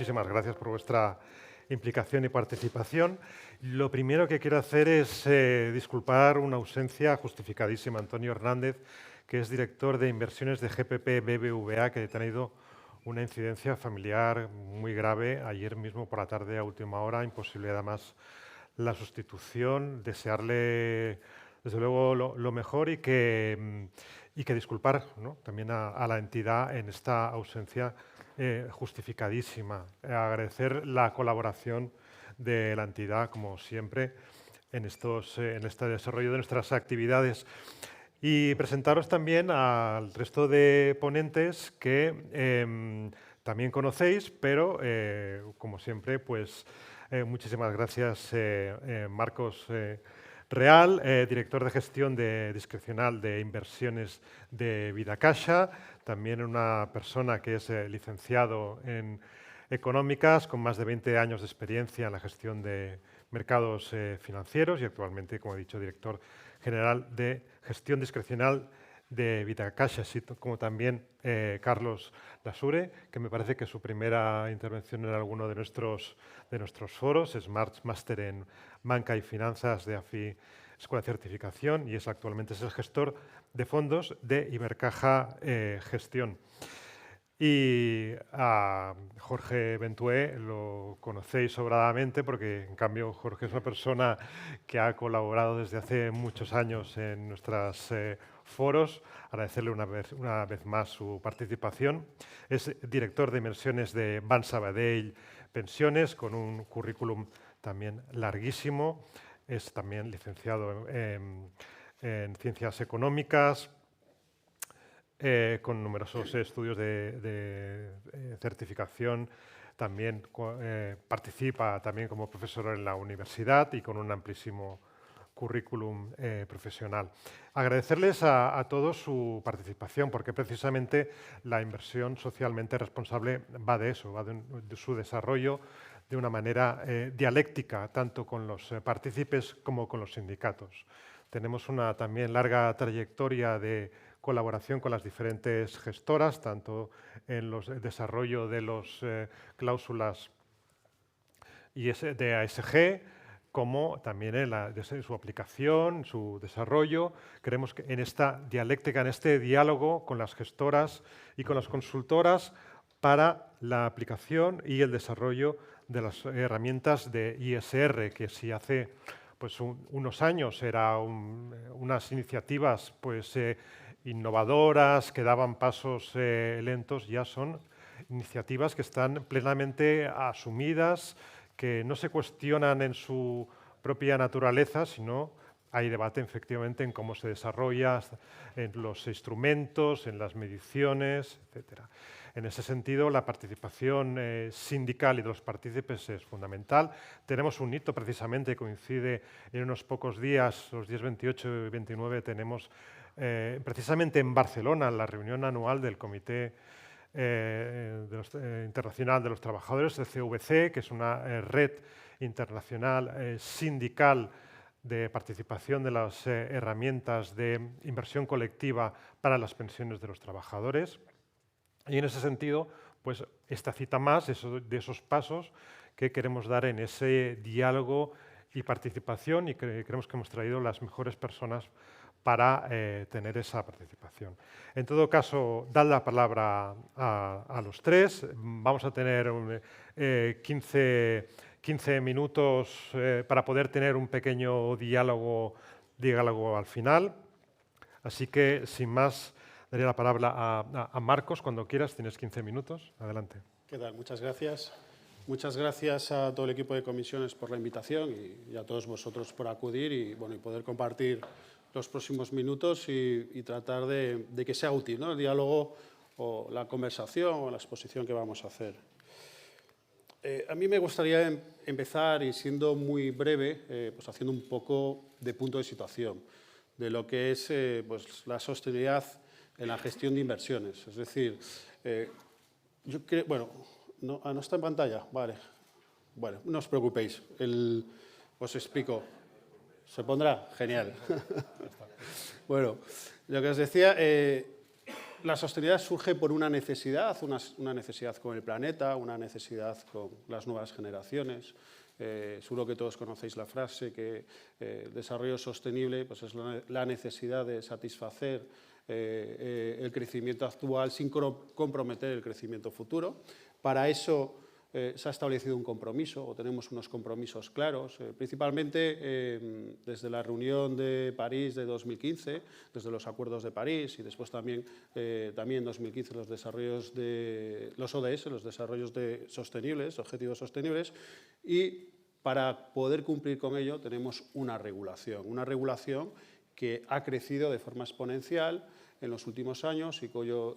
muchísimas gracias por vuestra implicación y participación. Lo primero que quiero hacer es disculpar una ausencia justificadísima. Antonio Hernández, que es director de inversiones de GPP BBVA, que ha tenido una incidencia familiar muy grave ayer mismo por la tarde a última hora, imposible además la sustitución, desearle desde luego lo mejor y que disculpar, ¿no?, también a la entidad en esta ausencia justificadísima. Agradecer la colaboración de la entidad, como siempre, en este desarrollo de nuestras actividades. Y presentaros también al resto de ponentes que también conocéis, pero como siempre, pues muchísimas gracias, Marcos Real, director de gestión discrecional de inversiones de Vidacaixa, también una persona que es licenciado en económicas con más de 20 años de experiencia en la gestión de mercados financieros y actualmente, como he dicho, director general de gestión discrecional de Vidacaixa, así como también Carlos Lasure, que me parece que su primera intervención en alguno de nuestros foros es Máster en Banca y Finanzas de AFI Escuela de Certificación y actualmente es el gestor de fondos de Ibercaja Gestión. Y a Jorge Bentué lo conocéis sobradamente porque, en cambio, Jorge es una persona que ha colaborado desde hace muchos años en nuestros foros. Agradecerle una vez más su participación. Es director de inversiones de Banc Sabadell Pensiones, con un currículum también larguísimo. Es también licenciado en Ciencias Económicas, con numerosos estudios de certificación. También participa también como profesor en la universidad y con un amplísimo currículum profesional. Agradecerles a todos su participación, porque precisamente la inversión socialmente responsable va de eso, va de su desarrollo de una manera dialéctica, tanto con los partícipes como con los sindicatos. Tenemos una también larga trayectoria de colaboración con las diferentes gestoras, tanto en el desarrollo de las cláusulas de ASG, como también en su aplicación, su desarrollo. Creemos que en esta dialéctica, en este diálogo con las gestoras y con las consultoras para la aplicación y el desarrollo de las herramientas de ISR, que si hace pues, unos años eran unas iniciativas pues, innovadoras, que daban pasos lentos, ya son iniciativas que están plenamente asumidas, que no se cuestionan en su propia naturaleza, sino hay debate efectivamente en cómo se desarrolla, en los instrumentos, en las mediciones, etc. En ese sentido, la participación sindical y de los partícipes es fundamental. Tenemos un hito precisamente, coincide en unos pocos días, los días 28 y 29, tenemos precisamente en Barcelona la reunión anual del Comité Internacional de los Trabajadores, el CVC, que es una red internacional sindical de participación de las herramientas de inversión colectiva para las pensiones de los trabajadores. Y en ese sentido, pues esta cita más de esos pasos que queremos dar en ese diálogo y participación, y creemos que hemos traído las mejores personas para tener esa participación. En todo caso, dad la palabra a los tres. Vamos a tener 15 minutos para poder tener un pequeño diálogo al final. Así que, sin más, daré la palabra a Marcos. Cuando quieras, tienes 15 minutos. Adelante. ¿Qué tal? Muchas gracias. Muchas gracias a todo el equipo de comisiones por la invitación y a todos vosotros por acudir y poder compartir los próximos minutos y tratar de que sea útil, ¿no?, el diálogo o la conversación o la exposición que vamos a hacer. A mí me gustaría empezar, y siendo muy breve, pues haciendo un poco de punto de situación de lo que es pues la sostenibilidad en la gestión de inversiones. Es decir, yo creo, bueno, no está en pantalla, vale. Bueno, no os preocupéis, os explico. ¿Se pondrá? Genial. Bueno, lo que os decía, La sostenibilidad surge por una necesidad con el planeta, una necesidad con las nuevas generaciones. Seguro que todos conocéis la frase que el desarrollo sostenible pues es la necesidad de satisfacer el crecimiento actual sin comprometer el crecimiento futuro. Para eso se ha establecido un compromiso, o tenemos unos compromisos claros, principalmente desde la reunión de París de 2015, desde los acuerdos de París y después también en 2015 los desarrollos de los ODS, los desarrollos sostenibles, objetivos sostenibles, y para poder cumplir con ello tenemos una regulación que ha crecido de forma exponencial en los últimos años y cuyo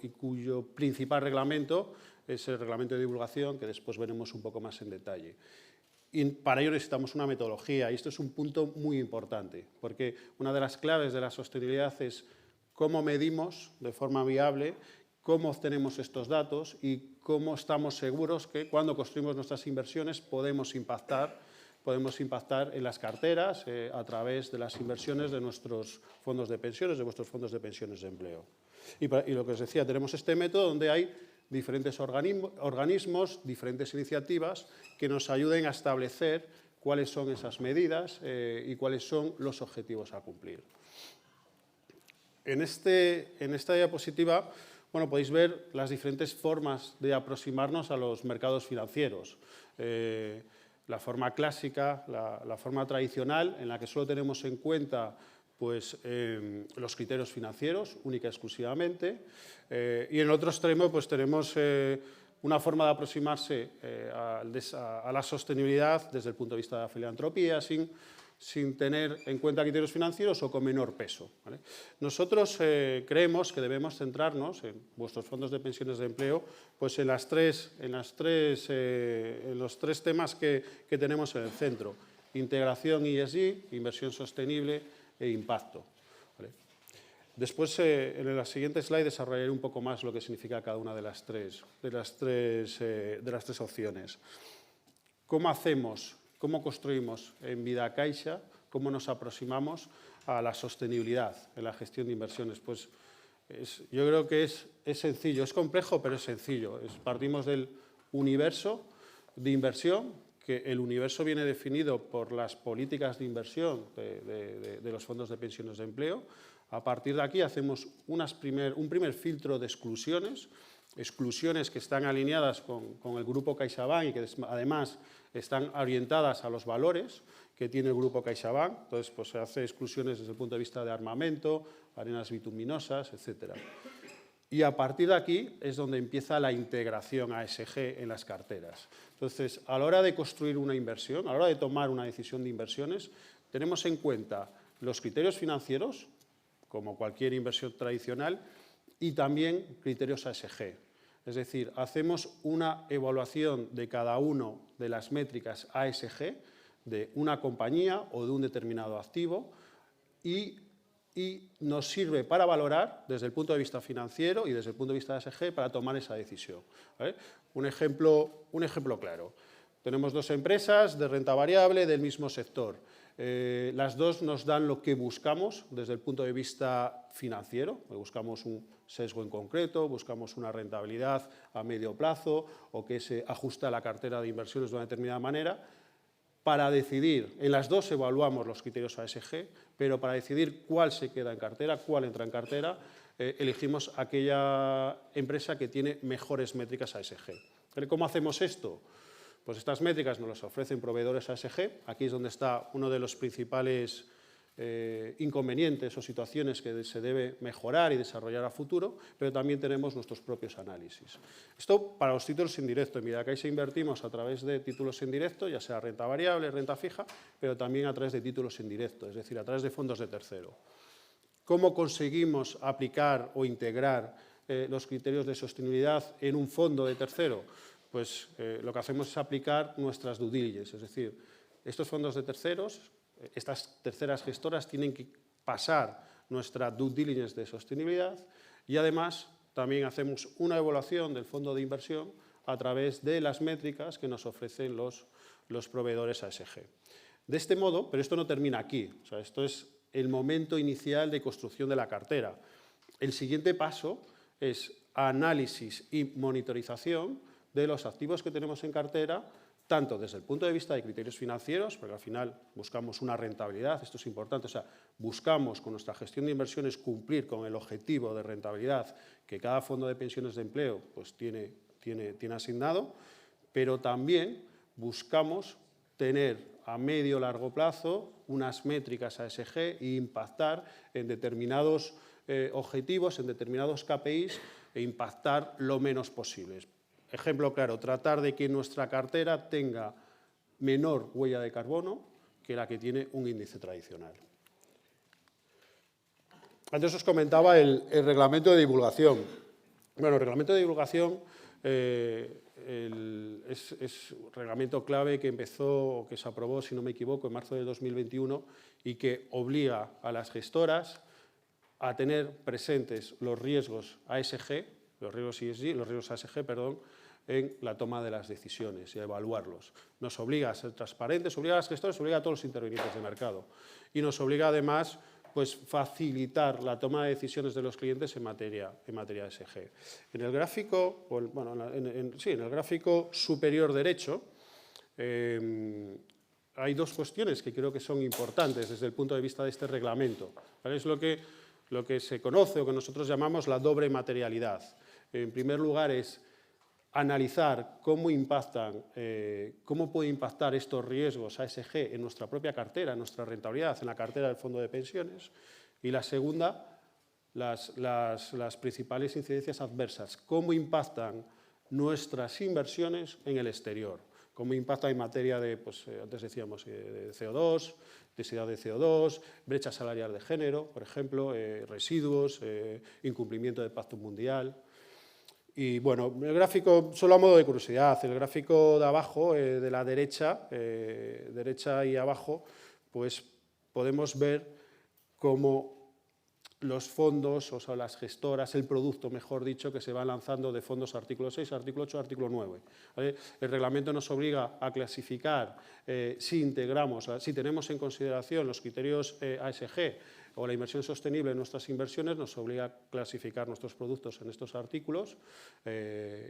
principal reglamento es el reglamento de divulgación, que después veremos un poco más en detalle. Y para ello necesitamos una metodología, y esto es un punto muy importante, porque una de las claves de la sostenibilidad es cómo medimos de forma viable, cómo obtenemos estos datos y cómo estamos seguros que cuando construimos nuestras inversiones podemos impactar en las carteras a través de las inversiones de nuestros fondos de pensiones, de vuestros fondos de pensiones de empleo. Y lo que os decía, tenemos este método donde hay diferentes organismos, diferentes iniciativas que nos ayuden a establecer cuáles son esas medidas y cuáles son los objetivos a cumplir. En esta diapositiva podéis ver las diferentes formas de aproximarnos a los mercados financieros. La forma clásica, la forma tradicional, en la que solo tenemos en cuenta pues, los criterios financieros, única y exclusivamente, y en el otro extremo pues, tenemos una forma de aproximarse a la sostenibilidad desde el punto de vista de la filantropía, sin tener en cuenta criterios financieros o con menor peso, ¿vale? Nosotros creemos que debemos centrarnos en vuestros fondos de pensiones de empleo pues en los tres temas que tenemos en el centro: integración ESG, inversión sostenible e impacto, ¿vale? Después, en la siguiente slide, desarrollaré un poco más lo que significa cada una de las tres opciones. ¿Cómo construimos en Vidacaixa? ¿Cómo nos aproximamos a la sostenibilidad en la gestión de inversiones? Pues yo creo que es sencillo, es complejo, pero es sencillo. Partimos del universo de inversión, que el universo viene definido por las políticas de inversión de los fondos de pensiones de empleo. A partir de aquí hacemos un primer filtro de exclusiones que están alineadas con el grupo CaixaBank y que además están orientadas a los valores que tiene el grupo CaixaBank. Entonces, pues, se hace exclusiones desde el punto de vista de armamento, arenas bituminosas, etc. Y a partir de aquí es donde empieza la integración ASG en las carteras. Entonces, a la hora de construir una inversión, a la hora de tomar una decisión de inversiones, tenemos en cuenta los criterios financieros, como cualquier inversión tradicional, y también criterios ASG. Es decir, hacemos una evaluación de cada una de las métricas ASG de una compañía o de un determinado activo y nos sirve para valorar desde el punto de vista financiero y desde el punto de vista ASG para tomar esa decisión, ¿vale? Un ejemplo claro. Tenemos dos empresas de renta variable del mismo sector. Las dos nos dan lo que buscamos desde el punto de vista financiero. Buscamos un sesgo en concreto, buscamos una rentabilidad a medio plazo o que se ajuste a la cartera de inversiones de una determinada manera. Para decidir, en las dos evaluamos los criterios ASG, pero para decidir cuál se queda en cartera, cuál entra en cartera, elegimos aquella empresa que tiene mejores métricas ASG. ¿Cómo hacemos esto? Pues estas métricas nos las ofrecen proveedores ASG. Aquí es donde está uno de los principales inconvenientes o situaciones que se debe mejorar y desarrollar a futuro, pero también tenemos nuestros propios análisis. Esto para los títulos en directo. En Vidacaixa invertimos a través de títulos en directo, ya sea renta variable, renta fija, pero también a través de títulos en directo, es decir, a través de fondos de tercero. ¿Cómo conseguimos aplicar o integrar los criterios de sostenibilidad en un fondo de tercero? Pues lo que hacemos es aplicar nuestras due diligence, es decir, estos fondos de terceros, estas terceras gestoras tienen que pasar nuestra due diligence de sostenibilidad y además también hacemos una evaluación del fondo de inversión a través de las métricas que nos ofrecen los proveedores ASG. De este modo, pero esto no termina aquí, o sea, esto es el momento inicial de construcción de la cartera. El siguiente paso es análisis y monitorización de los activos que tenemos en cartera, tanto desde el punto de vista de criterios financieros, porque al final buscamos una rentabilidad, esto es importante, o sea, buscamos con nuestra gestión de inversiones cumplir con el objetivo de rentabilidad que cada fondo de pensiones de empleo pues, tiene asignado, pero también buscamos tener a medio o largo plazo unas métricas ASG e impactar en determinados objetivos, en determinados KPIs e impactar lo menos posible. Ejemplo claro, tratar de que nuestra cartera tenga menor huella de carbono que la que tiene un índice tradicional. Antes os comentaba el reglamento de divulgación. Bueno, el reglamento de divulgación es un reglamento clave que empezó, que se aprobó, si no me equivoco, en marzo de 2021 y que obliga a las gestoras a tener presentes los riesgos ASG, los riesgos ESG, los riesgos ASG, perdón, en la toma de las decisiones y a evaluarlos. Nos obliga a ser transparentes, obliga a las gestoras, obliga a todos los intervinientes de mercado y nos obliga además pues, facilitar la toma de decisiones de los clientes en materia ESG. En el gráfico, bueno, en el gráfico superior derecho hay dos cuestiones que creo que son importantes desde el punto de vista de este reglamento. ¿Vale? Es lo que se conoce o que nosotros llamamos la doble materialidad. En primer lugar es analizar cómo puede impactar estos riesgos ASG en nuestra propia cartera, en nuestra rentabilidad, en la cartera del fondo de pensiones. Y la segunda, las principales incidencias adversas, cómo impactan nuestras inversiones en el exterior, cómo impacta en materia de, pues, antes decíamos, de CO2, densidad de CO2, brecha salarial de género, por ejemplo, residuos, incumplimiento del Pacto Mundial. Y bueno, el gráfico, solo a modo de curiosidad, el gráfico de abajo, de la derecha y abajo, pues podemos ver cómo los fondos, o sea, las gestoras, el producto, mejor dicho, que se va lanzando de fondos artículo 6, artículo 8, artículo 9. ¿Vale? El reglamento nos obliga a clasificar si tenemos en consideración los criterios ASG o la inversión sostenible en nuestras inversiones, nos obliga a clasificar nuestros productos en estos artículos,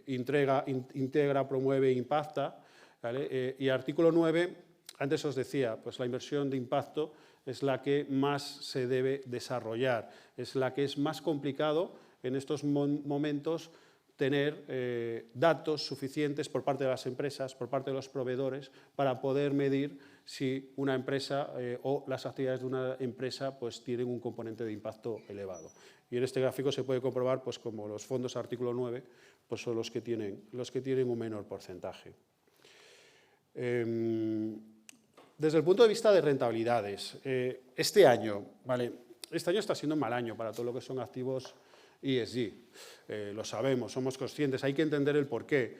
integra, promueve, impacta, ¿vale? Y artículo 9, antes os decía, pues la inversión de impacto es la que más se debe desarrollar, es la que es más complicado en estos momentos tener datos suficientes por parte de las empresas, por parte de los proveedores, para poder medir si una empresa o las actividades de una empresa pues, tienen un componente de impacto elevado. Y en este gráfico se puede comprobar pues, como los fondos artículo 9 pues, son los que tienen un menor porcentaje. Desde el punto de vista de rentabilidades, este año está siendo un mal año para todo lo que son activos ESG. Lo sabemos, somos conscientes, hay que entender el porqué.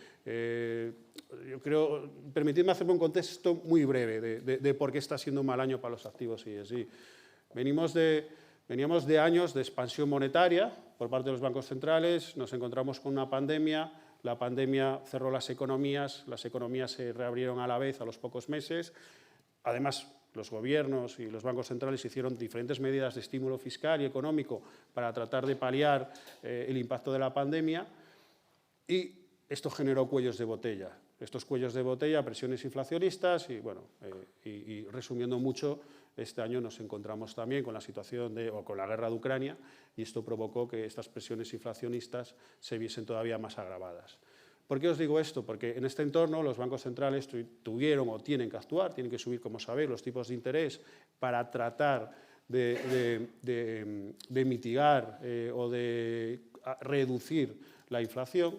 Yo creo, permitidme hacerme un contexto muy breve de por qué está siendo un mal año para los activos ESG. Veníamos de años de expansión monetaria por parte de los bancos centrales, nos encontramos con una pandemia, la pandemia cerró las economías se reabrieron a la vez a los pocos meses. Además, los gobiernos y los bancos centrales hicieron diferentes medidas de estímulo fiscal y económico para tratar de paliar el impacto de la pandemia y esto generó cuellos de botella. Estos cuellos de botella, presiones inflacionistas y, bueno, y resumiendo mucho, este año nos encontramos también con la situación con la guerra de Ucrania y esto provocó que estas presiones inflacionistas se viesen todavía más agravadas. ¿Por qué os digo esto? Porque en este entorno los bancos centrales tuvieron o tienen que actuar, tienen que subir, como sabéis, los tipos de interés para tratar de mitigar o de reducir la inflación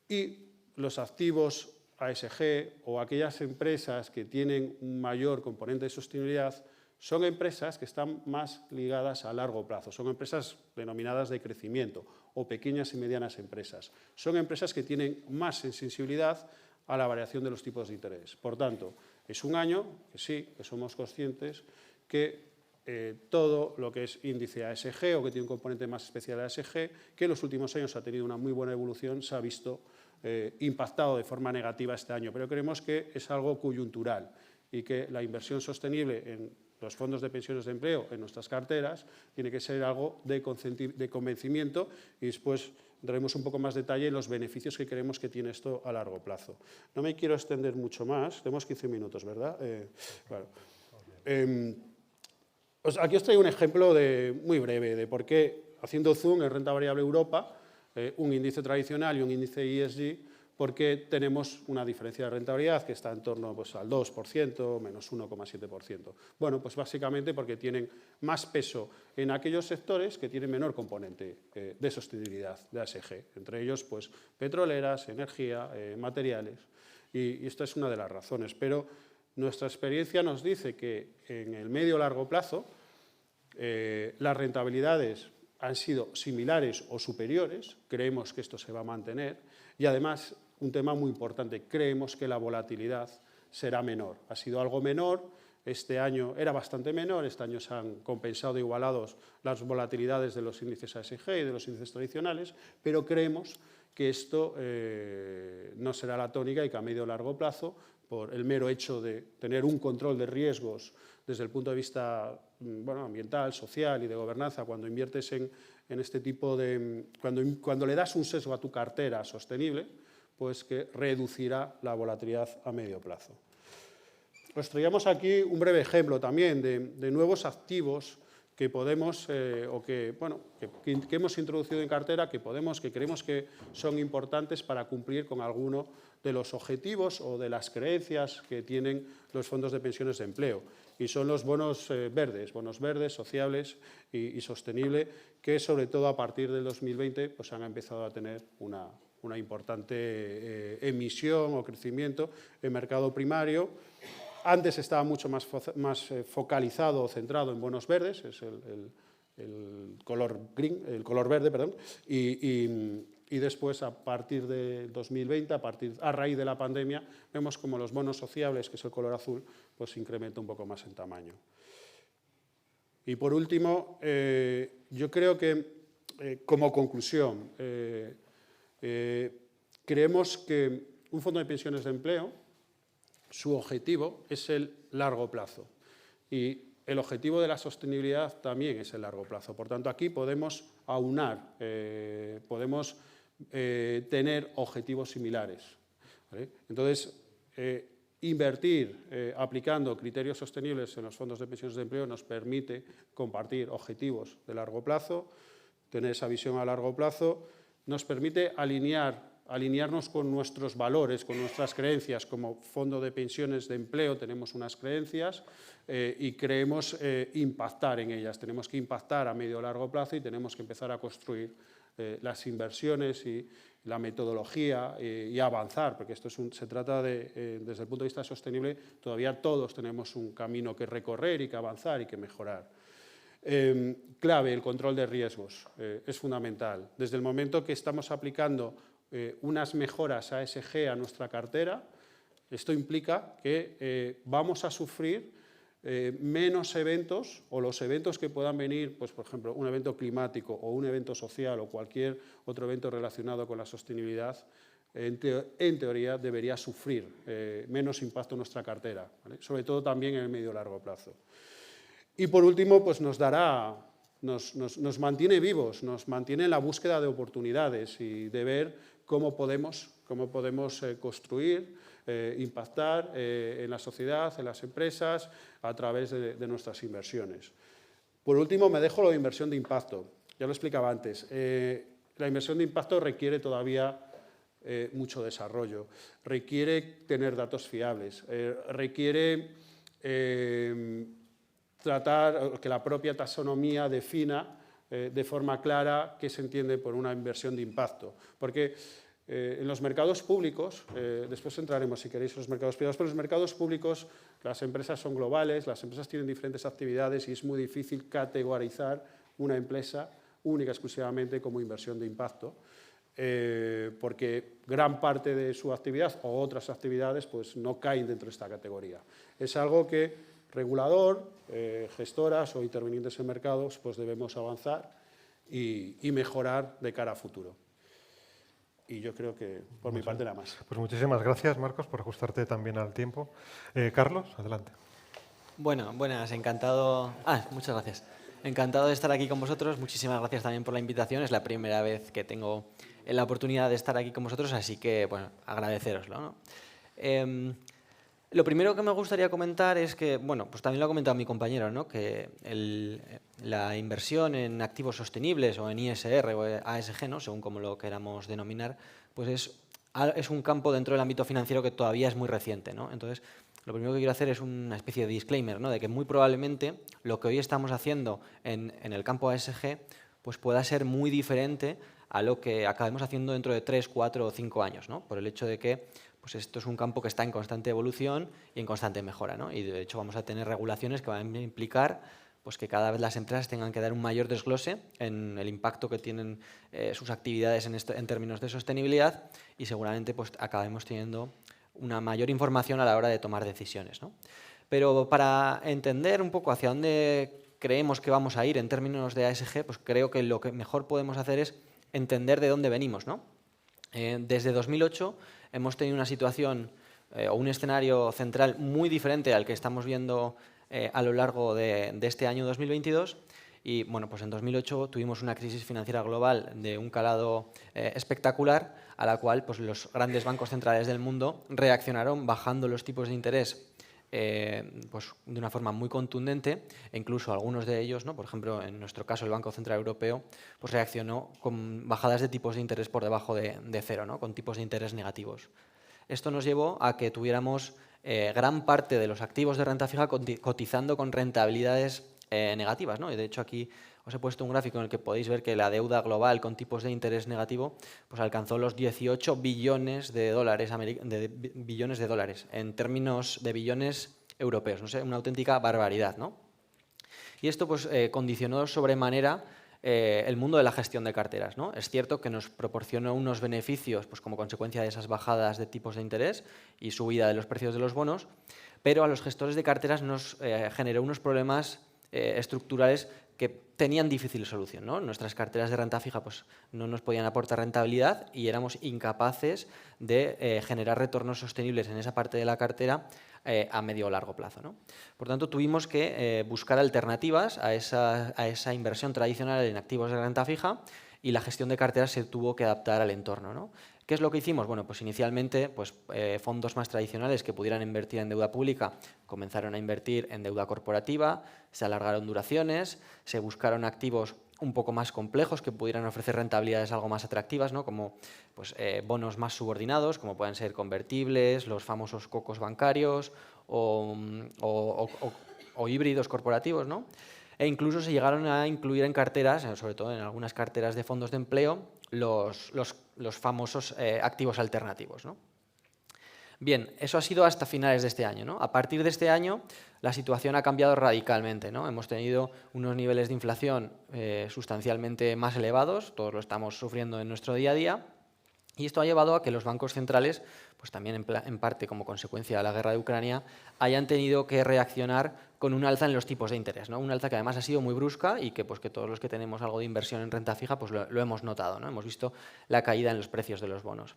y los activos ASG o aquellas empresas que tienen un mayor componente de sostenibilidad son empresas que están más ligadas a largo plazo, son empresas denominadas de crecimiento o pequeñas y medianas empresas. Son empresas que tienen más sensibilidad a la variación de los tipos de interés. Por tanto, es un año que sí, que somos conscientes que todo lo que es índice ASG o que tiene un componente más especial de ASG, que en los últimos años ha tenido una muy buena evolución, se ha visto impactado de forma negativa este año. Pero creemos que es algo coyuntural y que la inversión sostenible en los fondos de pensiones de empleo en nuestras carteras, tiene que ser algo de convencimiento y después daremos un poco más detalle en los beneficios que creemos que tiene esto a largo plazo. No me quiero extender mucho más, tenemos 15 minutos, ¿verdad? Claro. Aquí os traigo un ejemplo muy breve de por qué, haciendo zoom en renta variable Europa, un índice tradicional y un índice ESG, porque tenemos una diferencia de rentabilidad que está en torno pues, al 2%, menos 1,7%. Bueno, pues básicamente porque tienen más peso en aquellos sectores que tienen menor componente de sostenibilidad, de ESG, entre ellos pues, petroleras, energía, materiales, y esta es una de las razones. Pero nuestra experiencia nos dice que en el medio o largo plazo las rentabilidades han sido similares o superiores, creemos que esto se va a mantener y además, un tema muy importante, creemos que la volatilidad será menor. Ha sido algo menor, este año era bastante menor, este año se han compensado e igualados las volatilidades de los índices ESG y de los índices tradicionales, pero creemos que esto no será la tónica y que a medio o largo plazo, por el mero hecho de tener un control de riesgos desde el punto de vista ambiental, social y de gobernanza, cuando inviertes en este tipo de... Cuando le das un sesgo a tu cartera sostenible, pues que reducirá la volatilidad a medio plazo. Os traíamos aquí un breve ejemplo también de nuevos activos que podemos, que hemos introducido en cartera, que creemos que son importantes para cumplir con alguno de los objetivos o de las creencias que tienen los fondos de pensiones de empleo. Y son los bonos verdes, sociables y sostenibles, que sobre todo a partir del 2020 pues han empezado a tener una importante emisión o crecimiento en mercado primario. Antes estaba mucho más focalizado o centrado en bonos verdes, es el color verde, perdón, y después, a partir de 2020, a raíz de la pandemia, vemos como los bonos sociables, que es el color azul, pues se incrementa un poco más en tamaño. Y por último, yo creo que, como conclusión, creemos que un fondo de pensiones de empleo, su objetivo es el largo plazo y el objetivo de la sostenibilidad también es el largo plazo. Por tanto, aquí podemos aunar, podemos tener objetivos similares, ¿vale? Entonces, invertir aplicando criterios sostenibles en los fondos de pensiones de empleo nos permite compartir objetivos de largo plazo, tener esa visión a largo plazo, nos permite alinearnos con nuestros valores, con nuestras creencias. Como fondo de pensiones de empleo tenemos unas creencias y creemos impactar en ellas. Tenemos que impactar a medio o largo plazo y tenemos que empezar a construir las inversiones y la metodología y avanzar, porque esto se trata de, desde el punto de vista sostenible, todavía todos tenemos un camino que recorrer y que avanzar y que mejorar. Clave, el control de riesgos, es fundamental. Desde el momento que estamos aplicando unas mejoras a ESG a nuestra cartera, esto implica que vamos a sufrir menos eventos o los eventos que puedan venir, pues, por ejemplo, un evento climático o un evento social o cualquier otro evento relacionado con la sostenibilidad, en teoría debería sufrir menos impacto en nuestra cartera, ¿vale? Sobre todo también en el medio y largo plazo. Y por último, pues nos mantiene vivos, nos mantiene en la búsqueda de oportunidades y de ver cómo podemos construir, impactar en la sociedad, en las empresas, a través de nuestras inversiones. Por último, me dejo lo de inversión de impacto. Ya lo explicaba antes. La inversión de impacto requiere todavía mucho desarrollo, requiere tener datos fiables, requiere tratar que la propia taxonomía defina de forma clara qué se entiende por una inversión de impacto. Porque en los mercados públicos, después entraremos si queréis en los mercados privados, pero en los mercados públicos las empresas son globales, las empresas tienen diferentes actividades y es muy difícil categorizar una empresa única exclusivamente como inversión de impacto, porque gran parte de su actividad o otras actividades pues, no caen dentro de esta categoría. Es algo que regulador, gestoras o intervinientes en mercados, pues debemos avanzar y mejorar de cara a futuro. Y yo creo que por mi parte nada más. Pues muchísimas gracias, Marcos, por ajustarte también al tiempo. Carlos, adelante. Bueno, buenas, encantado. Muchas gracias. Encantado de estar aquí con vosotros. Muchísimas gracias también por la invitación. Es la primera vez que tengo la oportunidad de estar aquí con vosotros, así que, bueno, agradeceroslo, ¿no? Lo primero que me gustaría comentar es que, bueno, pues también lo ha comentado mi compañero, ¿no? Que la inversión en activos sostenibles o en ISR o ASG, ¿no? Según como lo queramos denominar, pues es un campo dentro del ámbito financiero que todavía es muy reciente, ¿no? Entonces, lo primero que quiero hacer es una especie de disclaimer, ¿no? De que muy probablemente lo que hoy estamos haciendo en el campo ASG pues pueda ser muy diferente a lo que acabemos haciendo dentro de 3, 4 o 5 años, ¿no? Por el hecho de que pues esto es un campo que está en constante evolución y en constante mejora, ¿no? Y de hecho vamos a tener regulaciones que van a implicar pues que cada vez las empresas tengan que dar un mayor desglose en el impacto que tienen sus actividades en términos de sostenibilidad y seguramente pues acabemos teniendo una mayor información a la hora de tomar decisiones, ¿no? Pero para entender un poco hacia dónde creemos que vamos a ir en términos de ASG, pues creo que lo que mejor podemos hacer es entender de dónde venimos, ¿no? Desde 2008 hemos tenido una situación o un escenario central muy diferente al que estamos viendo a lo largo de este año 2022. Y bueno, pues en 2008 tuvimos una crisis financiera global de un calado espectacular, a la cual pues, los grandes bancos centrales del mundo reaccionaron bajando los tipos de interés pues de una forma muy contundente, e incluso algunos de ellos, ¿no? Por ejemplo, en nuestro caso el Banco Central Europeo, pues reaccionó con bajadas de tipos de interés por debajo de cero, ¿no? Con tipos de interés negativos. Esto nos llevó a que tuviéramos gran parte de los activos de renta fija cotizando con rentabilidades negativas, ¿no? Y de hecho aquí os he puesto un gráfico en el que podéis ver que la deuda global con tipos de interés negativo pues alcanzó los 18 billones de dólares, en términos de billones europeos, no sé, una auténtica barbaridad, ¿no? Y esto pues condicionó sobremanera el mundo de la gestión de carteras, ¿no? Es cierto que nos proporcionó unos beneficios pues, como consecuencia de esas bajadas de tipos de interés y subida de los precios de los bonos, pero a los gestores de carteras nos generó unos problemas estructurales que tenían difícil solución, ¿no? Nuestras carteras de renta fija pues, no nos podían aportar rentabilidad y éramos incapaces de generar retornos sostenibles en esa parte de la cartera a medio o largo plazo, ¿no? Por tanto, tuvimos que buscar alternativas a esa inversión tradicional en activos de renta fija y la gestión de carteras se tuvo que adaptar al entorno, ¿no? ¿Qué es lo que hicimos? Bueno, pues inicialmente pues, fondos más tradicionales que pudieran invertir en deuda pública comenzaron a invertir en deuda corporativa, se alargaron duraciones, se buscaron activos un poco más complejos que pudieran ofrecer rentabilidades algo más atractivas, ¿no? Como pues, bonos más subordinados, como pueden ser convertibles, los famosos cocos bancarios o híbridos corporativos, ¿no? E incluso se llegaron a incluir en carteras, sobre todo en algunas carteras de fondos de empleo, los famosos activos alternativos, ¿no? Bien, eso ha sido hasta finales de este año, ¿no? A partir de este año la situación ha cambiado radicalmente, ¿no? Hemos tenido unos niveles de inflación sustancialmente más elevados, todos lo estamos sufriendo en nuestro día a día, y esto ha llevado a que los bancos centrales, pues también en parte como consecuencia de la guerra de Ucrania, hayan tenido que reaccionar con un alza en los tipos de interés, ¿no? Un alza que además ha sido muy brusca y que, pues, que todos los que tenemos algo de inversión en renta fija pues lo hemos notado, ¿no? Hemos visto la caída en los precios de los bonos.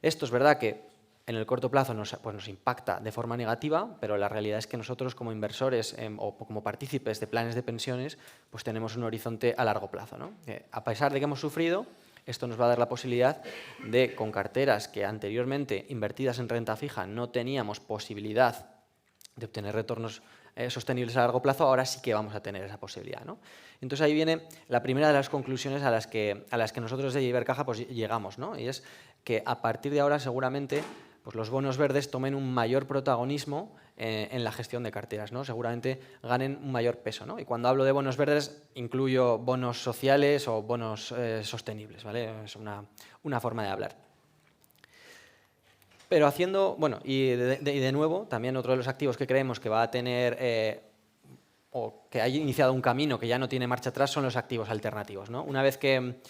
Esto es verdad que en el corto plazo nos impacta de forma negativa, pero la realidad es que nosotros como inversores o como partícipes de planes de pensiones pues tenemos un horizonte a largo plazo, ¿no? A pesar de que hemos sufrido, esto nos va a dar la posibilidad de, con carteras que anteriormente invertidas en renta fija no teníamos posibilidad de obtener retornos sostenibles a largo plazo, ahora sí que vamos a tener esa posibilidad, ¿no? Entonces ahí viene la primera de las conclusiones a las que nosotros de Ibercaja pues llegamos, ¿no? Y es que a partir de ahora seguramente pues los bonos verdes tomen un mayor protagonismo en la gestión de carteras, ¿no? Seguramente ganen un mayor peso, ¿no? Y cuando hablo de bonos verdes incluyo bonos sociales o bonos sostenibles, ¿vale? Es una forma de hablar. Pero haciendo, bueno, y de nuevo, también otro de los activos que creemos que va a tener o que ha iniciado un camino que ya no tiene marcha atrás son los activos alternativos, ¿no? Una vez que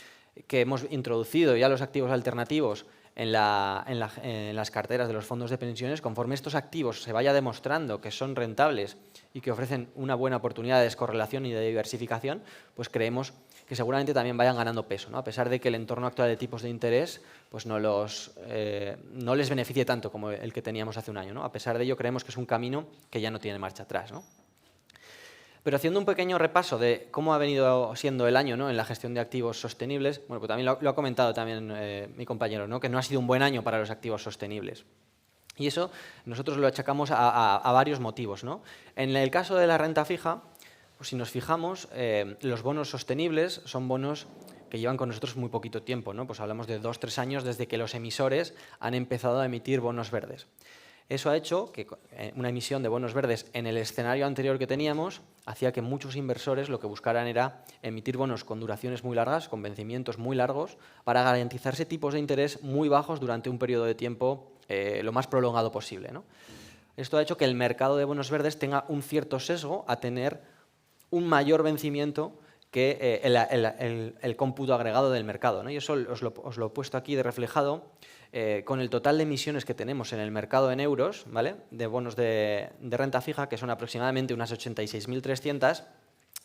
hemos introducido ya los activos alternativos en las carteras de los fondos de pensiones, conforme estos activos se vaya demostrando que son rentables y que ofrecen una buena oportunidad de descorrelación y de diversificación, pues creemos que seguramente también vayan ganando peso, ¿no? A pesar de que el entorno actual de tipos de interés pues no les beneficie tanto como el que teníamos hace un año, ¿no? A pesar de ello, creemos que es un camino que ya no tiene marcha atrás, ¿no? Pero haciendo un pequeño repaso de cómo ha venido siendo el año, ¿no?, en la gestión de activos sostenibles, bueno, pues también lo ha comentado también mi compañero, ¿no?, que no ha sido un buen año para los activos sostenibles. Y eso nosotros lo achacamos a varios motivos, ¿no? En el caso de la renta fija, pues si nos fijamos, los bonos sostenibles son bonos que llevan con nosotros muy poquito tiempo, ¿no? Pues hablamos de 2-3 años desde que los emisores han empezado a emitir bonos verdes. Eso ha hecho que una emisión de bonos verdes en el escenario anterior que teníamos hacía que muchos inversores lo que buscaran era emitir bonos con duraciones muy largas, con vencimientos muy largos, para garantizarse tipos de interés muy bajos durante un periodo de tiempo lo más prolongado posible, ¿no? Esto ha hecho que el mercado de bonos verdes tenga un cierto sesgo a tener un mayor vencimiento que el cómputo agregado del mercado, ¿no? Y eso os lo he puesto aquí de reflejado con el total de emisiones que tenemos en el mercado en euros, ¿vale?, de bonos de renta fija, que son aproximadamente unas 86.300,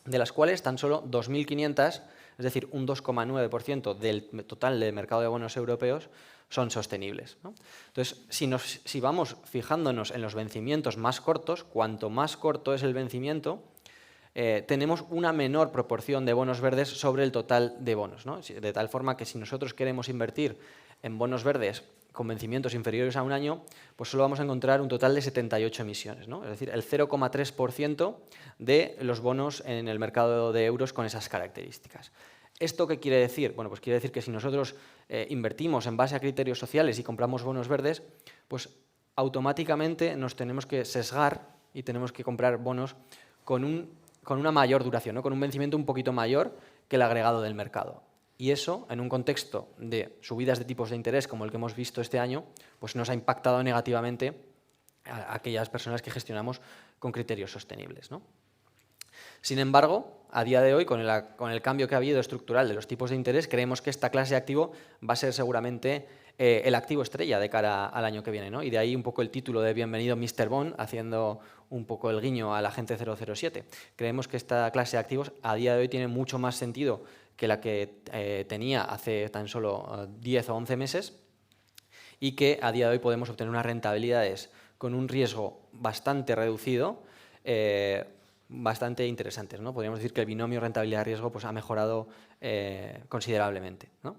de las cuales tan solo 2.500, es decir, un 2,9% del total del mercado de bonos europeos, son sostenibles, ¿no? Entonces, si vamos fijándonos en los vencimientos más cortos, cuanto más corto es el vencimiento, tenemos una menor proporción de bonos verdes sobre el total de bonos, ¿no? De tal forma que si nosotros queremos invertir en bonos verdes con vencimientos inferiores a un año, pues solo vamos a encontrar un total de 78 emisiones, ¿no? Es decir, el 0,3% de los bonos en el mercado de euros con esas características. ¿Esto qué quiere decir? Bueno, pues quiere decir que si nosotros invertimos en base a criterios sociales y compramos bonos verdes, pues automáticamente nos tenemos que sesgar y tenemos que comprar bonos con una mayor duración, ¿no?, con un vencimiento un poquito mayor que el agregado del mercado. Y eso, en un contexto de subidas de tipos de interés como el que hemos visto este año, pues nos ha impactado negativamente a aquellas personas que gestionamos con criterios sostenibles, ¿no? Sin embargo, a día de hoy, con el cambio que ha habido estructural de los tipos de interés, creemos que esta clase de activo va a ser seguramente el activo estrella de cara al año que viene, ¿no? Y de ahí un poco el título de Bienvenido Mr. Bond, haciendo un poco el guiño a la Agente 007. Creemos que esta clase de activos a día de hoy tiene mucho más sentido que la que tenía hace tan solo 10 o 11 meses y que a día de hoy podemos obtener unas rentabilidades con un riesgo bastante reducido, bastante interesantes, ¿no? Podríamos decir que el binomio rentabilidad-riesgo pues, ha mejorado considerablemente, ¿no?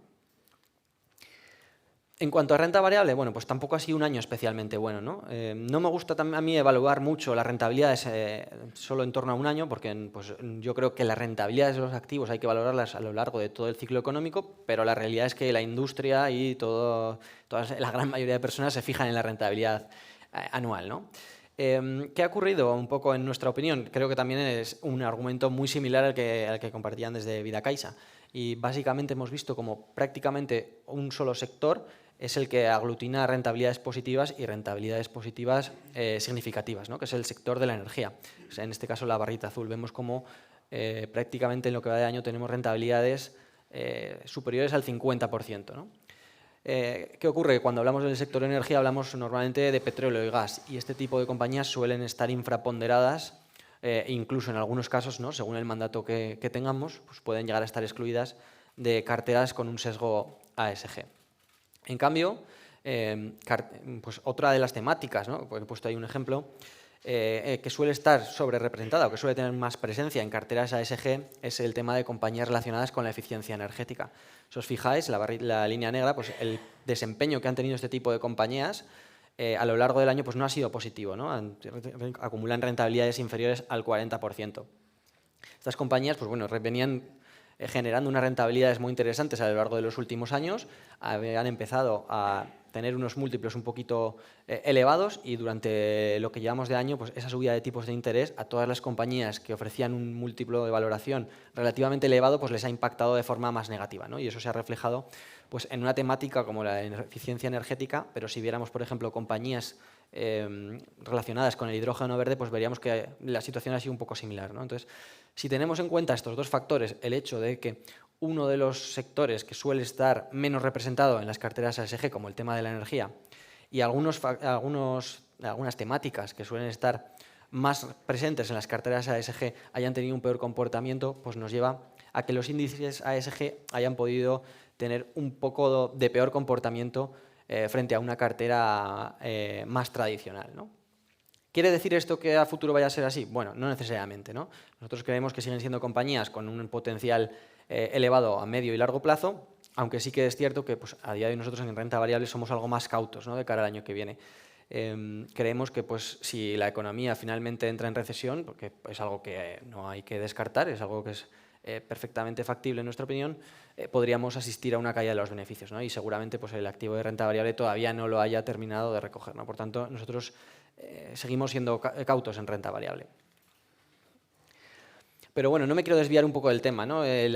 En cuanto a renta variable, bueno, pues tampoco ha sido un año especialmente bueno, ¿no? No me gusta a mí evaluar mucho las rentabilidades solo en torno a un año, porque pues, yo creo que las rentabilidades de los activos hay que valorarlas a lo largo de todo el ciclo económico, pero la realidad es que la industria y la gran mayoría de personas se fijan en la rentabilidad anual, ¿no? ¿Qué ha ocurrido un poco en nuestra opinión? Creo que también es un argumento muy similar al que compartían desde Vidacaixa. Y básicamente hemos visto como prácticamente un solo sector es el que aglutina rentabilidades positivas y rentabilidades positivas significativas, ¿no?, que es el sector de la energía. O sea, en este caso, la barrita azul. Vemos como prácticamente en lo que va de año tenemos rentabilidades superiores al 50%, ¿no? ¿Qué ocurre? Cuando hablamos del sector de energía hablamos normalmente de petróleo y gas, y este tipo de compañías suelen estar infraponderadas, incluso en algunos casos, ¿no?, según el mandato que tengamos, pues pueden llegar a estar excluidas de carteras con un sesgo ASG. En cambio, pues otra de las temáticas, ¿no?, he puesto ahí un ejemplo, que suele estar sobre representada o que suele tener más presencia en carteras ASG es el tema de compañías relacionadas con la eficiencia energética. Si os fijáis, la línea negra, pues el desempeño que han tenido este tipo de compañías a lo largo del año pues no ha sido positivo, ¿no? Acumulan rentabilidades inferiores al 40%. Estas compañías pues bueno, venían generando unas rentabilidades muy interesantes a lo largo de los últimos años, habían empezado a tener unos múltiplos un poquito elevados y durante lo que llevamos de año, pues esa subida de tipos de interés a todas las compañías que ofrecían un múltiplo de valoración relativamente elevado, pues les ha impactado de forma más negativa, ¿no? Y eso se ha reflejado pues, en una temática como la de eficiencia energética, pero si viéramos, por ejemplo, compañías relacionadas con el hidrógeno verde, pues veríamos que la situación ha sido un poco similar, ¿no? Entonces, si tenemos en cuenta estos dos factores, el hecho de que uno de los sectores que suele estar menos representado en las carteras ASG, como el tema de la energía, y algunas temáticas que suelen estar más presentes en las carteras ASG hayan tenido un peor comportamiento, pues nos lleva a que los índices ASG hayan podido tener un poco de peor comportamiento frente a una cartera más tradicional, ¿no? ¿Quiere decir esto que a futuro vaya a ser así? Bueno, no necesariamente, ¿no? Nosotros creemos que siguen siendo compañías con un potencial elevado a medio y largo plazo, aunque sí que es cierto que pues, a día de hoy nosotros en renta variable somos algo más cautos, ¿no?, de cara al año que viene. Creemos que pues, si la economía finalmente entra en recesión, porque es algo que no hay que descartar, es algo que es perfectamente factible en nuestra opinión, podríamos asistir a una caída de los beneficios, ¿no? Y seguramente pues, el activo de renta variable todavía no lo haya terminado de recoger, ¿no? Por tanto, nosotros seguimos siendo cautos en renta variable. Pero bueno, no me quiero desviar un poco del tema, ¿no? El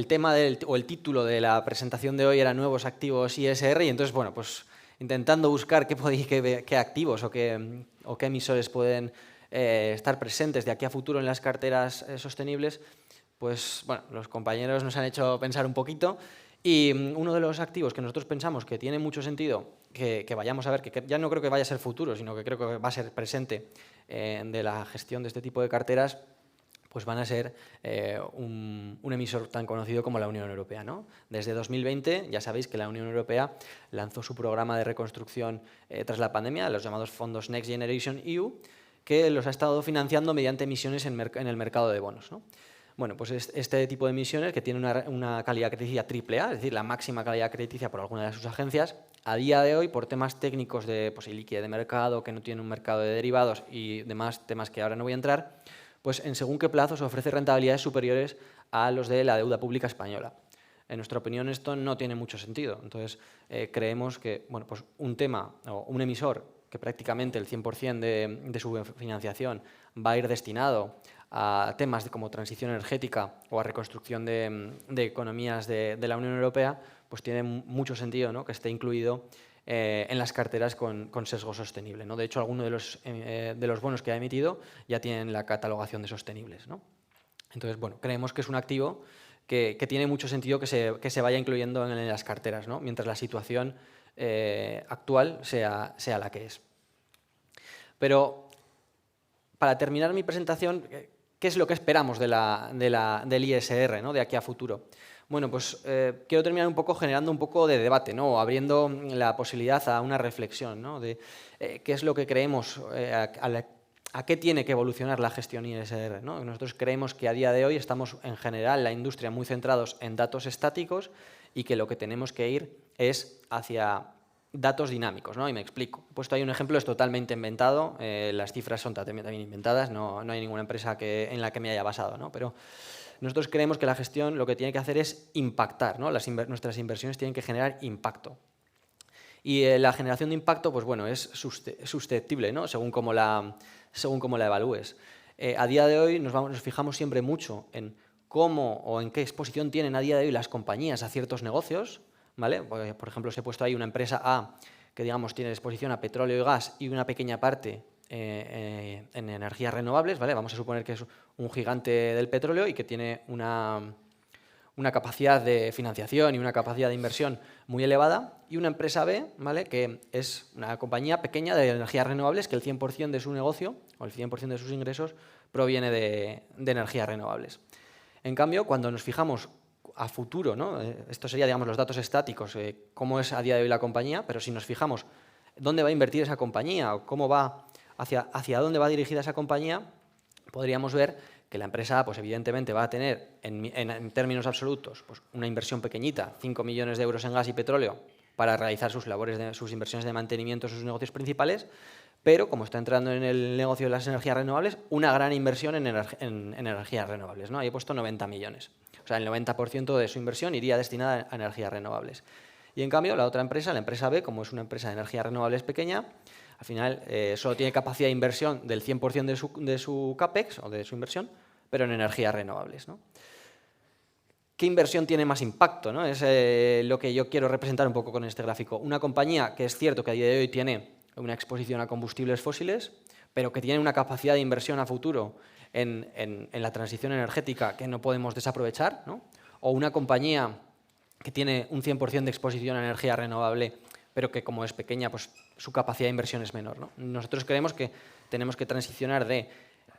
tema o el título de la presentación de hoy era Nuevos activos ISR, y entonces, bueno, pues intentando buscar qué activos o qué emisores pueden estar presentes de aquí a futuro en las carteras sostenibles, pues bueno, los compañeros nos han hecho pensar un poquito, y uno de los activos que nosotros pensamos que tiene mucho sentido que vayamos a ver, que ya no creo que vaya a ser futuro, sino que creo que va a ser presente de la gestión de este tipo de carteras, pues van a ser un emisor tan conocido como la Unión Europea, ¿no? Desde 2020 ya sabéis que la Unión Europea lanzó su programa de reconstrucción tras la pandemia, los llamados fondos Next Generation EU, que los ha estado financiando mediante emisiones en el mercado de bonos, ¿no? Bueno, pues este tipo de emisiones, que tiene una calidad crediticia AAA, es decir, la máxima calidad crediticia por alguna de sus agencias, a día de hoy, por temas técnicos de liquidez de mercado, que no tiene un mercado de derivados y demás temas que ahora no voy a entrar, pues en según qué plazos ofrece rentabilidades superiores a los de la deuda pública española. En nuestra opinión esto no tiene mucho sentido. Entonces creemos que bueno, pues un tema o un emisor que prácticamente el 100% de su financiación va a ir destinado a temas como transición energética o a reconstrucción de economías de la Unión Europea, pues tiene mucho sentido, ¿no?, que esté incluido en las carteras con sesgo sostenible, ¿no? De hecho, algunos de los bonos que ha emitido ya tienen la catalogación de sostenibles, ¿no? Entonces, bueno, creemos que es un activo que tiene mucho sentido que se vaya incluyendo en las carteras, ¿no?, mientras la situación actual sea la que es. Pero, para terminar mi presentación, ¿qué es lo que esperamos del ISR, ¿no?, de aquí a futuro? Bueno, pues quiero terminar un poco generando un poco de debate, ¿no?, abriendo la posibilidad a una reflexión, ¿no?, de qué es lo que creemos, a qué tiene que evolucionar la gestión ISR, ¿no? Nosotros creemos que a día de hoy estamos en general la industria muy centrados en datos estáticos y que lo que tenemos que ir es hacia datos dinámicos, ¿no? Y me explico. He puesto ahí un ejemplo, es totalmente inventado, las cifras son también inventadas, no hay ninguna empresa en la que me haya basado, ¿no? Pero nosotros creemos que la gestión lo que tiene que hacer es impactar, ¿no? Nuestras inversiones tienen que generar impacto. Y la generación de impacto, pues bueno, es susceptible, ¿no?, según cómo la evalúes. A día de hoy nos fijamos siempre mucho en cómo o en qué exposición tienen a día de hoy las compañías a ciertos negocios, ¿vale? Por ejemplo, os he puesto ahí una empresa A que, digamos, tiene exposición a petróleo y gas y una pequeña parte en energías renovables, ¿vale? Vamos a suponer que es un gigante del petróleo y que tiene una capacidad de financiación y una capacidad de inversión muy elevada, y una empresa B, ¿vale?, que es una compañía pequeña de energías renovables que el 100% de su negocio o el 100% de sus ingresos proviene de energías renovables. En cambio, cuando nos fijamos a futuro, ¿no?, esto sería, digamos, los datos estáticos, cómo es a día de hoy la compañía, pero si nos fijamos dónde va a invertir esa compañía o cómo va hacia dónde va dirigida esa compañía, podríamos ver que la empresa, pues evidentemente, va a tener en términos absolutos pues, una inversión pequeñita, 5 millones de euros en gas y petróleo, para realizar sus labores, sus inversiones de mantenimiento en sus negocios principales, pero como está entrando en el negocio de las energías renovables, una gran inversión en energías renovables, ¿no? Ahí he puesto 90 millones. O sea, el 90% de su inversión iría destinada a energías renovables. Y en cambio, la otra empresa, la empresa B, como es una empresa de energías renovables pequeña, al final solo tiene capacidad de inversión del 100% de su CAPEX o de su inversión, pero en energías renovables, ¿no? ¿Qué inversión tiene más impacto, ¿no? Es lo que yo quiero representar un poco con este gráfico. Una compañía que es cierto que a día de hoy tiene una exposición a combustibles fósiles, pero que tiene una capacidad de inversión a futuro en la transición energética que no podemos desaprovechar, ¿no? O una compañía que tiene un 100% de exposición a energía renovable, pero que como es pequeña, pues su capacidad de inversión es menor, ¿no? Nosotros creemos que tenemos que transicionar de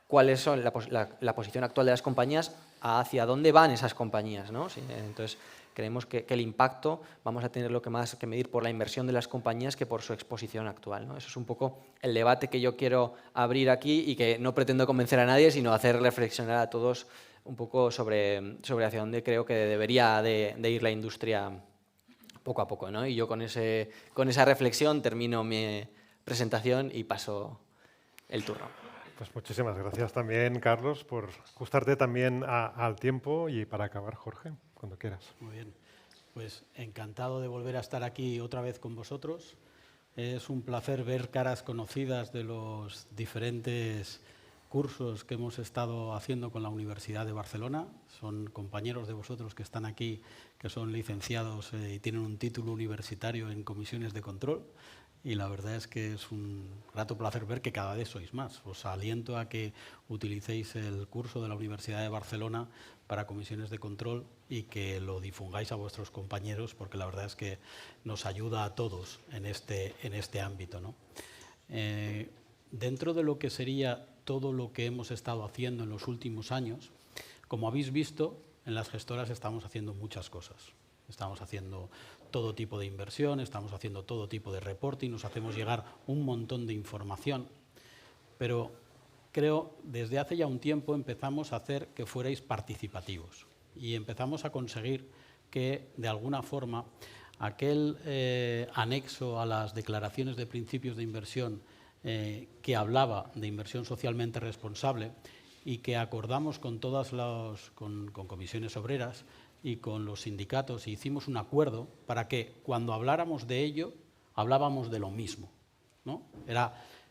cuáles son la posición actual de las compañías hacia dónde van esas compañías, ¿no? Sí, entonces, creemos que el impacto vamos a tener lo que más que medir por la inversión de las compañías que por su exposición actual, ¿no? Eso es un poco el debate que yo quiero abrir aquí y que no pretendo convencer a nadie, sino hacer reflexionar a todos un poco sobre hacia dónde creo que debería de ir la industria poco a poco, ¿no? Y yo con esa reflexión termino mi presentación y paso el turno. Pues muchísimas gracias también, Carlos, por ajustarte también al tiempo. Y para acabar, Jorge, cuando quieras. Muy bien, pues encantado de volver a estar aquí otra vez con vosotros. Es un placer ver caras conocidas de los diferentes cursos que hemos estado haciendo con la Universidad de Barcelona. Son compañeros de vosotros que están aquí, que son licenciados y tienen un título universitario en comisiones de control. Y la verdad es que es un grato placer ver que cada vez sois más. Os aliento a que utilicéis el curso de la Universidad de Barcelona para comisiones de control y que lo difundáis a vuestros compañeros, porque la verdad es que nos ayuda a todos en este ámbito, ¿no? Dentro de lo que sería todo lo que hemos estado haciendo en los últimos años, como habéis visto, en las gestoras estamos haciendo muchas cosas. Estamos haciendo todo tipo de inversión, estamos haciendo todo tipo de reporting, nos hacemos llegar un montón de información, pero creo desde hace ya un tiempo empezamos a hacer que fuerais participativos y empezamos a conseguir que de alguna forma aquel anexo a las declaraciones de principios de inversión que hablaba de inversión socialmente responsable y que acordamos con todas con comisiones obreras y con los sindicatos, e hicimos un acuerdo para que cuando habláramos de ello, hablábamos de lo mismo, ¿no?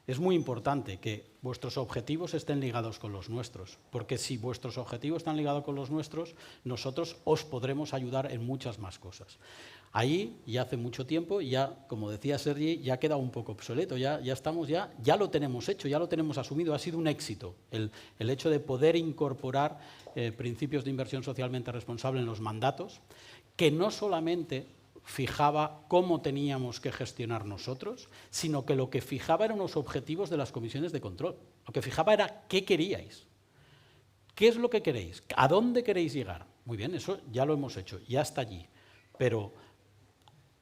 Es muy importante que vuestros objetivos estén ligados con los nuestros, porque si vuestros objetivos están ligados con los nuestros, nosotros os podremos ayudar en muchas más cosas. Ahí, ya hace mucho tiempo, ya, como decía Sergi, ya queda un poco obsoleto, ya lo tenemos hecho, ya lo tenemos asumido, ha sido un éxito el hecho de poder incorporar principios de inversión socialmente responsable en los mandatos, que no solamente fijaba cómo teníamos que gestionar nosotros, sino que lo que fijaba eran los objetivos de las comisiones de control. Lo que fijaba era qué queríais, qué es lo que queréis, a dónde queréis llegar. Muy bien, eso ya lo hemos hecho, ya está allí, pero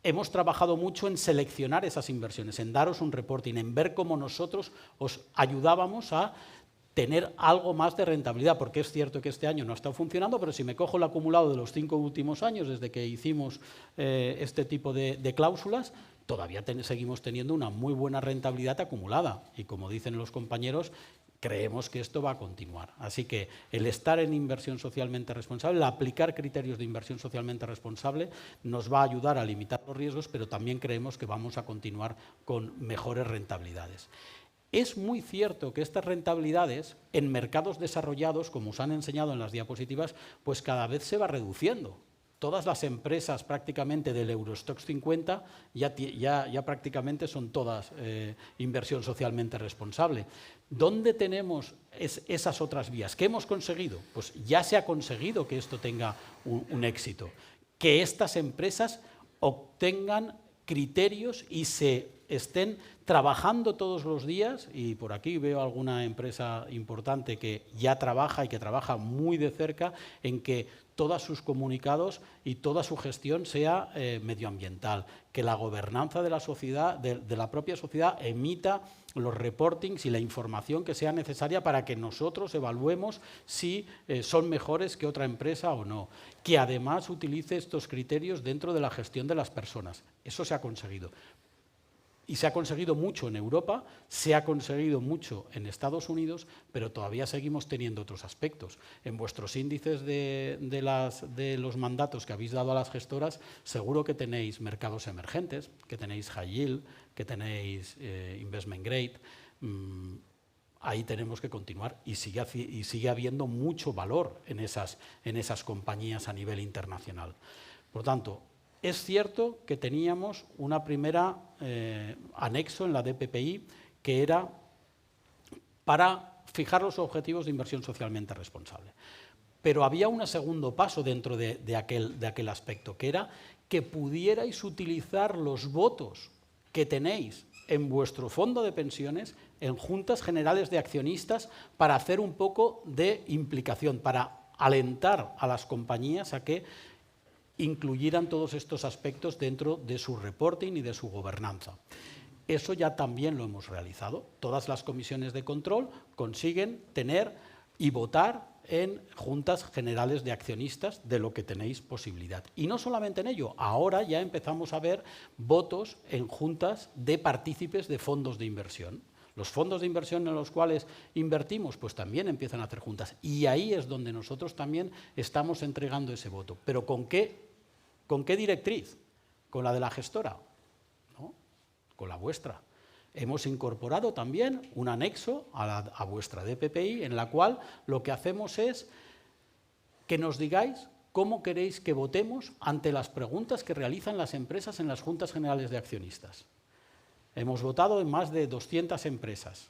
hemos trabajado mucho en seleccionar esas inversiones, en daros un reporting, en ver cómo nosotros os ayudábamos a tener algo más de rentabilidad, porque es cierto que este año no ha estado funcionando, pero si me cojo el acumulado de los 5 últimos años, desde que hicimos este tipo de cláusulas, todavía seguimos teniendo una muy buena rentabilidad acumulada. Y como dicen los compañeros, creemos que esto va a continuar. Así que el estar en inversión socialmente responsable, el aplicar criterios de inversión socialmente responsable, nos va a ayudar a limitar los riesgos, pero también creemos que vamos a continuar con mejores rentabilidades. Es muy cierto que estas rentabilidades en mercados desarrollados, como os han enseñado en las diapositivas, pues cada vez se va reduciendo. Todas las empresas prácticamente del Eurostoxx 50 ya prácticamente son todas inversión socialmente responsable. ¿Dónde tenemos esas otras vías? ¿Qué hemos conseguido? Pues ya se ha conseguido que esto tenga un éxito. Que estas empresas obtengan criterios y se estén trabajando todos los días, y por aquí veo alguna empresa importante que ya trabaja y que trabaja muy de cerca en que todos sus comunicados y toda su gestión sea medioambiental, que la gobernanza de la sociedad, de la propia sociedad, emita los reportings y la información que sea necesaria para que nosotros evaluemos si son mejores que otra empresa o no, que además utilice estos criterios dentro de la gestión de las personas. Eso se ha conseguido. Y se ha conseguido mucho en Europa, se ha conseguido mucho en Estados Unidos, pero todavía seguimos teniendo otros aspectos. En vuestros índices de los mandatos que habéis dado a las gestoras, seguro que tenéis mercados emergentes, que tenéis high yield, que tenéis investment grade. Ahí tenemos que continuar y sigue habiendo mucho valor en esas compañías a nivel internacional. Por tanto, es cierto que teníamos una primera anexo en la DPPI que era para fijar los objetivos de inversión socialmente responsable. Pero había un segundo paso dentro de aquel aspecto, que era que pudierais utilizar los votos que tenéis en vuestro fondo de pensiones, en juntas generales de accionistas, para hacer un poco de implicación, para alentar a las compañías a que incluyeran todos estos aspectos dentro de su reporting y de su gobernanza. Eso ya también lo hemos realizado. Todas las comisiones de control consiguen tener y votar en juntas generales de accionistas, de lo que tenéis posibilidad. Y no solamente en ello, ahora ya empezamos a ver votos en juntas de partícipes de fondos de inversión. Los fondos de inversión en los cuales invertimos, pues también empiezan a hacer juntas. Y ahí es donde nosotros también estamos entregando ese voto. ¿Pero con qué directriz? ¿Con la de la gestora? ¿No? Con la vuestra. Hemos incorporado también un anexo a vuestra DPPI, en la cual lo que hacemos es que nos digáis cómo queréis que votemos ante las preguntas que realizan las empresas en las juntas generales de accionistas. Hemos votado en más de 200 empresas.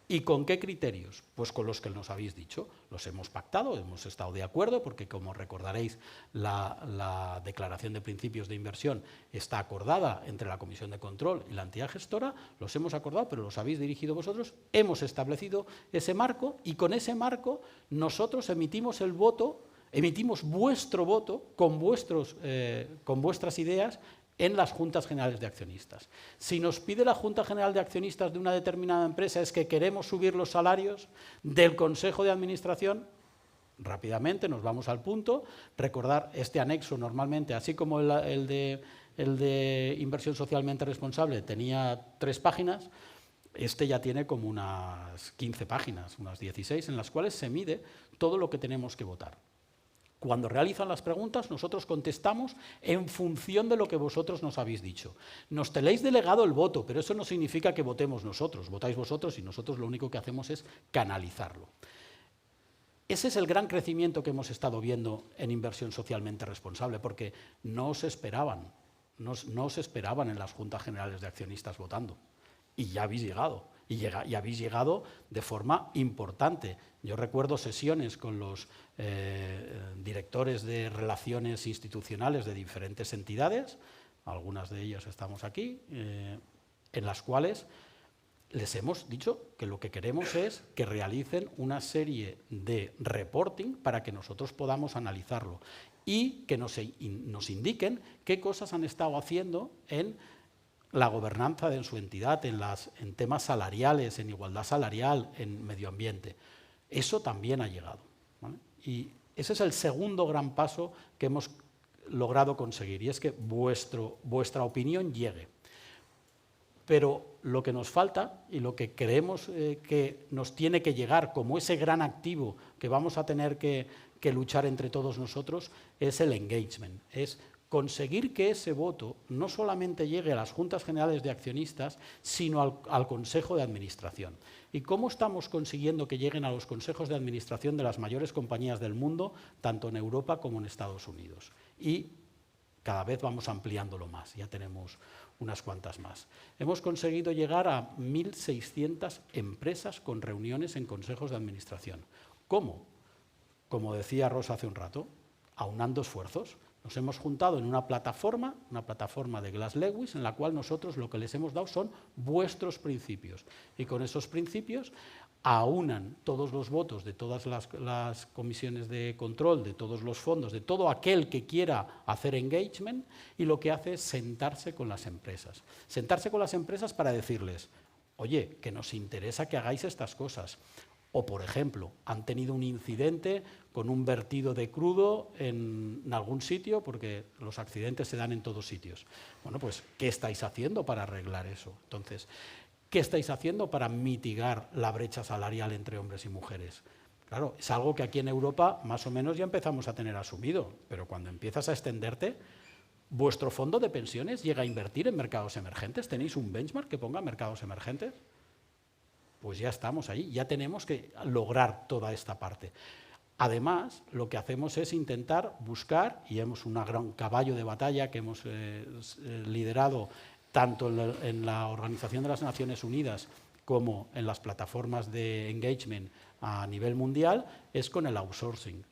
¿Y con qué criterios? Pues con los que nos habéis dicho. Los hemos pactado, hemos estado de acuerdo, porque como recordaréis, la declaración de principios de inversión está acordada entre la Comisión de Control y la entidad gestora. Los hemos acordado, pero los habéis dirigido vosotros. Hemos establecido ese marco y con ese marco nosotros emitimos el voto, emitimos vuestro voto con vuestras ideas en las juntas generales de accionistas. Si nos pide la Junta General de Accionistas de una determinada empresa es que queremos subir los salarios del Consejo de Administración, rápidamente nos vamos al punto. Recordar este anexo normalmente, así como el de inversión socialmente responsable tenía 3 páginas, este ya tiene como unas 15 páginas, unas 16, en las cuales se mide todo lo que tenemos que votar. Cuando realizan las preguntas, nosotros contestamos en función de lo que vosotros nos habéis dicho. Nos tenéis delegado el voto, pero eso no significa que votemos nosotros. Votáis vosotros y nosotros lo único que hacemos es canalizarlo. Ese es el gran crecimiento que hemos estado viendo en inversión socialmente responsable, porque no os esperaban en las juntas generales de accionistas votando. Y ya habéis llegado. Y habéis llegado de forma importante. Yo recuerdo sesiones con los directores de relaciones institucionales de diferentes entidades, algunas de ellas estamos aquí, en las cuales les hemos dicho que lo que queremos es que realicen una serie de reporting para que nosotros podamos analizarlo y que nos indiquen qué cosas han estado haciendo en la gobernanza de su entidad, en temas salariales, en igualdad salarial, en medio ambiente. Eso también ha llegado, ¿vale? Y ese es el segundo gran paso que hemos logrado conseguir, y es que vuestra opinión llegue. Pero lo que nos falta y lo que creemos que nos tiene que llegar como ese gran activo que vamos a tener que luchar entre todos nosotros es el engagement, es conseguir que ese voto no solamente llegue a las juntas generales de accionistas, sino al Consejo de Administración. ¿Y cómo estamos consiguiendo que lleguen a los consejos de administración de las mayores compañías del mundo, tanto en Europa como en Estados Unidos? Y cada vez vamos ampliándolo más, ya tenemos unas cuantas más. Hemos conseguido llegar a 1.600 empresas con reuniones en consejos de administración. ¿Cómo? Como decía Rosa hace un rato, aunando esfuerzos. Nos hemos juntado en una plataforma de Glass Lewis, en la cual nosotros lo que les hemos dado son vuestros principios. Y con esos principios aunan todos los votos de todas las comisiones de control, de todos los fondos, de todo aquel que quiera hacer engagement, y lo que hace es sentarse con las empresas. Sentarse con las empresas para decirles, oye, que nos interesa que hagáis estas cosas. O, por ejemplo, han tenido un incidente con un vertido de crudo en algún sitio, porque los accidentes se dan en todos sitios. Bueno, pues, ¿qué estáis haciendo para arreglar eso? Entonces, ¿qué estáis haciendo para mitigar la brecha salarial entre hombres y mujeres? Claro, es algo que aquí en Europa más o menos ya empezamos a tener asumido, pero cuando empiezas a extenderte, ¿vuestro fondo de pensiones llega a invertir en mercados emergentes? ¿Tenéis un benchmark que ponga mercados emergentes? Pues ya estamos ahí, ya tenemos que lograr toda esta parte. Además, lo que hacemos es intentar buscar, y hemos un gran caballo de batalla que hemos liderado tanto en la Organización de las Naciones Unidas como en las plataformas de engagement a nivel mundial, es con el outsourcing.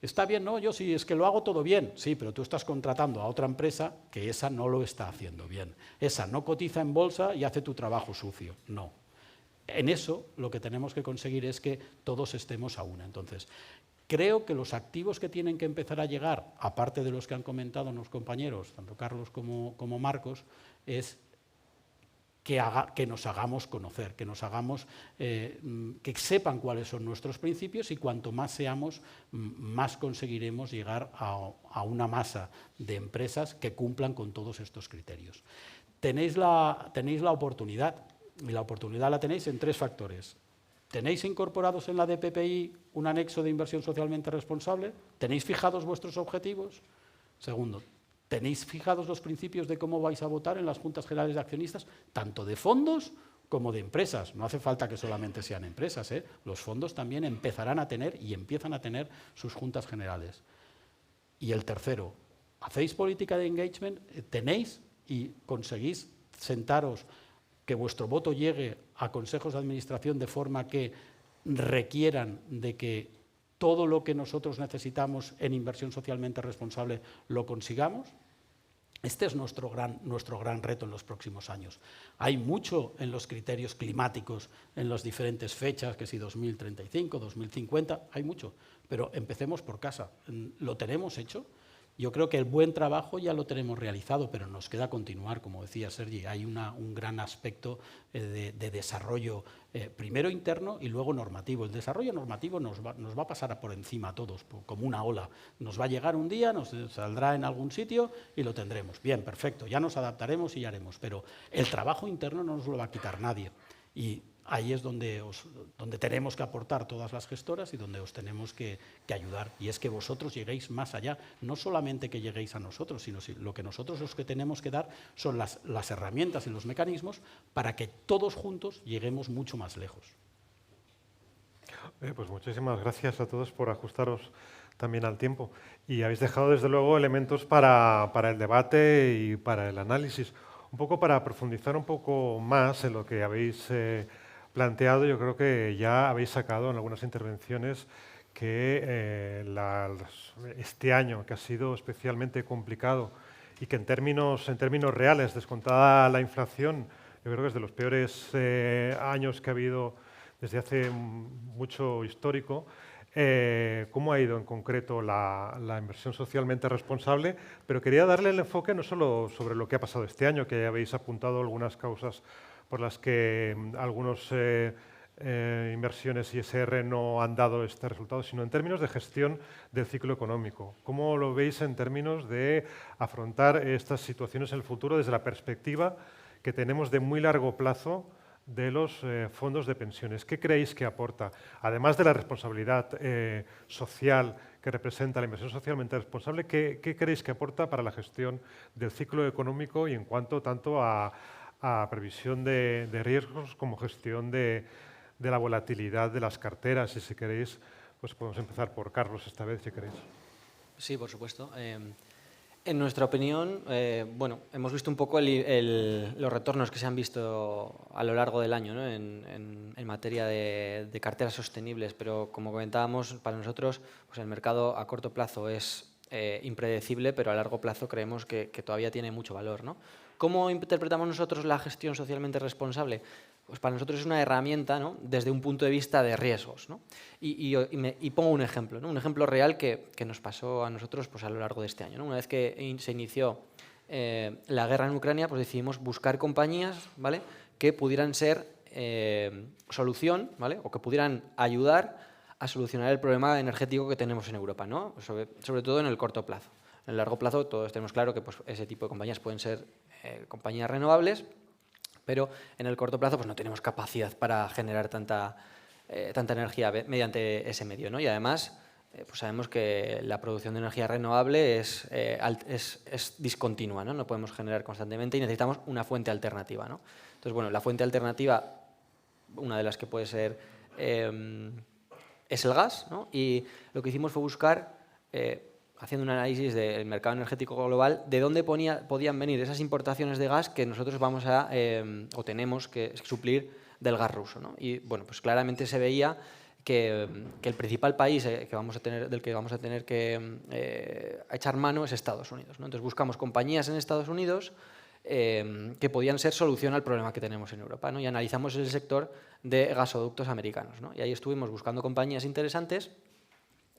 Está bien, no, yo sí, es que lo hago todo bien. Sí, pero tú estás contratando a otra empresa que esa no lo está haciendo bien. Esa no cotiza en bolsa y hace tu trabajo sucio. No. En eso lo que tenemos que conseguir es que todos estemos a una. Entonces, creo que los activos que tienen que empezar a llegar, aparte de los que han comentado los compañeros, tanto Carlos como Marcos, es que nos hagamos conocer, que nos hagamos, que sepan cuáles son nuestros principios, y cuanto más seamos, más conseguiremos llegar a una masa de empresas que cumplan con todos estos criterios. Tenéis la oportunidad, y la oportunidad la tenéis en 3 factores. ¿Tenéis incorporados en la DPPI un anexo de inversión socialmente responsable? ¿Tenéis fijados vuestros objetivos? Segundo, ¿tenéis fijados los principios de cómo vais a votar en las juntas generales de accionistas, tanto de fondos como de empresas? No hace falta que solamente sean empresas, ¿eh? Los fondos también empezarán a tener y empiezan a tener sus juntas generales. Y el tercero, ¿hacéis política de engagement? ¿Tenéis y conseguís sentaros, que vuestro voto llegue a consejos de administración de forma que requieran de que todo lo que nosotros necesitamos en inversión socialmente responsable lo consigamos? Este es nuestro gran reto en los próximos años. Hay mucho en los criterios climáticos, en las diferentes fechas, que si 2035, 2050, hay mucho, pero empecemos por casa. ¿Lo tenemos hecho? Yo creo que el buen trabajo ya lo tenemos realizado, pero nos queda continuar, como decía Sergi. Hay un gran aspecto de desarrollo, primero interno y luego normativo. El desarrollo normativo nos va a pasar por encima a todos, como una ola. Nos va a llegar un día, nos saldrá en algún sitio y lo tendremos. Bien, perfecto, ya nos adaptaremos y ya haremos, pero el trabajo interno no nos lo va a quitar nadie. Y ahí es donde tenemos que aportar todas las gestoras y donde os tenemos que ayudar. Y es que vosotros lleguéis más allá, no solamente que lleguéis a nosotros, sino lo que nosotros os que tenemos que dar son las herramientas y los mecanismos para que todos juntos lleguemos mucho más lejos. Pues muchísimas gracias a todos por ajustaros también al tiempo. Y habéis dejado, desde luego, elementos para el debate y para el análisis. Un poco para profundizar un poco más en lo que habéis planteado. Yo creo que ya habéis sacado en algunas intervenciones que este año, que ha sido especialmente complicado y que en términos reales, descontada la inflación, yo creo que es de los peores años que ha habido desde hace mucho histórico. ¿Cómo ha ido en concreto la inversión socialmente responsable? Pero quería darle el enfoque no solo sobre lo que ha pasado este año, que habéis apuntado algunas causas por las que algunas inversiones ISR no han dado este resultado, sino en términos de gestión del ciclo económico. ¿Cómo lo veis en términos de afrontar estas situaciones en el futuro desde la perspectiva que tenemos de muy largo plazo de los fondos de pensiones? ¿Qué creéis que aporta? Además de la responsabilidad social que representa la inversión socialmente responsable, ¿qué creéis que aporta para la gestión del ciclo económico y en cuanto tanto a previsión de riesgos como gestión de la volatilidad de las carteras? Y si queréis, pues podemos empezar por Carlos esta vez, si queréis. Sí, por supuesto. En nuestra opinión, bueno, hemos visto un poco los retornos que se han visto a lo largo del año, ¿no? en materia de carteras sostenibles, pero como comentábamos, para nosotros pues el mercado a corto plazo es impredecible, pero a largo plazo creemos que todavía tiene mucho valor, ¿no? ¿Cómo interpretamos nosotros la gestión socialmente responsable? Pues para nosotros es una herramienta, ¿no? Desde un punto de vista de riesgos, ¿no? Y pongo un ejemplo, ¿no? Un ejemplo real que nos pasó a nosotros pues, a lo largo de este año, ¿no? Una vez que se inició la guerra en Ucrania, pues decidimos buscar compañías, ¿vale? Que pudieran ser solución, ¿vale? O que pudieran ayudar a solucionar el problema energético que tenemos en Europa, ¿no? Sobre todo en el corto plazo. En el largo plazo todos tenemos claro que pues, ese tipo de compañías pueden ser compañías renovables, pero en el corto plazo pues, no tenemos capacidad para generar tanta energía mediante ese medio, ¿no? Y además pues sabemos que la producción de energía renovable es discontinua, ¿no? No podemos generar constantemente y necesitamos una fuente alternativa, ¿no? Entonces, bueno, la fuente alternativa, una de las que puede ser, es el gas, ¿no? Y lo que hicimos fue buscar, haciendo un análisis del mercado energético global, de dónde podían venir esas importaciones de gas que nosotros vamos o tenemos que suplir del gas ruso, ¿no? Y bueno, pues claramente se veía que el principal país del que vamos a tener que echar mano es Estados Unidos, ¿no? Entonces buscamos compañías en Estados Unidos que podían ser solución al problema que tenemos en Europa, ¿no? Y analizamos el sector de gasoductos americanos, ¿no? Y ahí estuvimos buscando compañías interesantes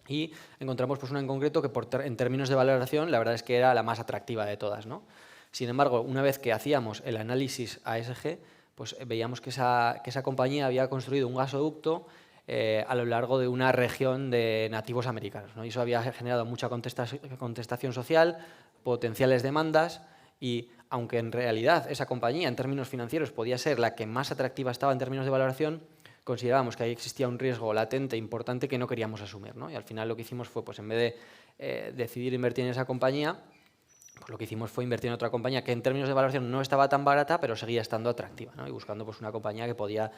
y encontramos pues, una en concreto que en términos de valoración la verdad es que era la más atractiva de todas, ¿no? Sin embargo, una vez que hacíamos el análisis ASG, pues veíamos que esa compañía había construido un gasoducto a lo largo de una región de nativos americanos, ¿no? Y eso había generado mucha contestación social, potenciales demandas y, aunque en realidad esa compañía en términos financieros podía ser la que más atractiva estaba en términos de valoración, considerábamos que ahí existía un riesgo latente importante que no queríamos asumir, ¿no? Y al final lo que hicimos fue, pues en vez de decidir invertir en esa compañía, pues lo que hicimos fue invertir en otra compañía que en términos de valoración no estaba tan barata, pero seguía estando atractiva, ¿no? Y buscando pues, una compañía que podía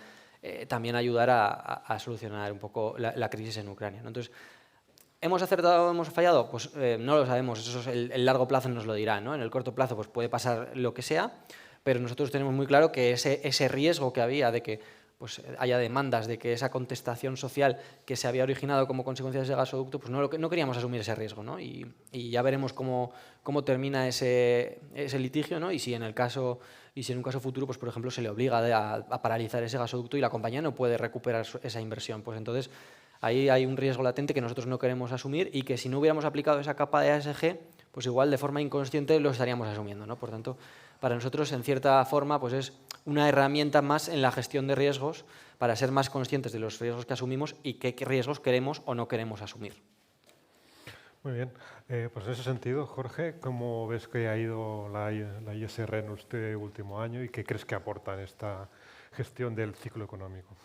también ayudar a solucionar un poco la crisis en Ucrania, ¿no? Entonces, ¿hemos acertado o hemos fallado? Pues no lo sabemos, eso es el largo plazo nos lo dirá, ¿no? En el corto plazo pues, puede pasar lo que sea, pero nosotros tenemos muy claro que ese riesgo que había de que pues, haya demandas, de que esa contestación social que se había originado como consecuencia de ese gasoducto, pues no queríamos asumir ese riesgo, ¿no? Y ya veremos cómo termina ese litigio, ¿no? Y si en un caso futuro, pues por ejemplo, se le obliga a paralizar ese gasoducto y la compañía no puede recuperar esa inversión, pues entonces ahí hay un riesgo latente que nosotros no queremos asumir y que si no hubiéramos aplicado esa capa de ASG, pues igual de forma inconsciente lo estaríamos asumiendo, ¿no? Por tanto, para nosotros, en cierta forma, pues es una herramienta más en la gestión de riesgos para ser más conscientes de los riesgos que asumimos y qué riesgos queremos o no queremos asumir. Muy bien. Pues en ese sentido, Jorge, ¿cómo ves que ha ido la ISR en este último año y qué crees que aporta en esta gestión del ciclo económico?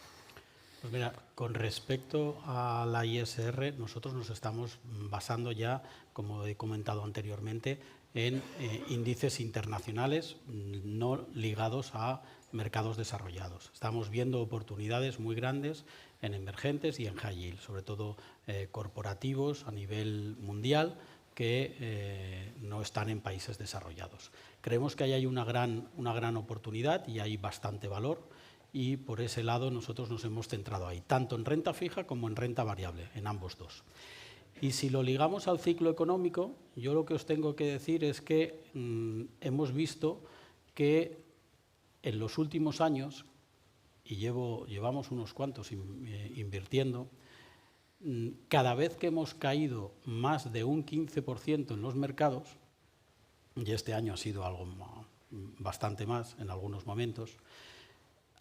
Pues mira, con respecto a la ISR, nosotros nos estamos basando ya, como he comentado anteriormente, en índices internacionales no ligados a mercados desarrollados. Estamos viendo oportunidades muy grandes en emergentes y en high yield, sobre todo corporativos a nivel mundial que no están en países desarrollados. Creemos que ahí hay una gran oportunidad y hay bastante valor y por ese lado nosotros nos hemos centrado ahí, tanto en renta fija como en renta variable, en ambos dos. Y si lo ligamos al ciclo económico, yo lo que os tengo que decir es que hemos visto que en los últimos años, y llevamos unos cuantos invirtiendo, cada vez que hemos caído más de un 15% en los mercados, y este año ha sido algo bastante más en algunos momentos,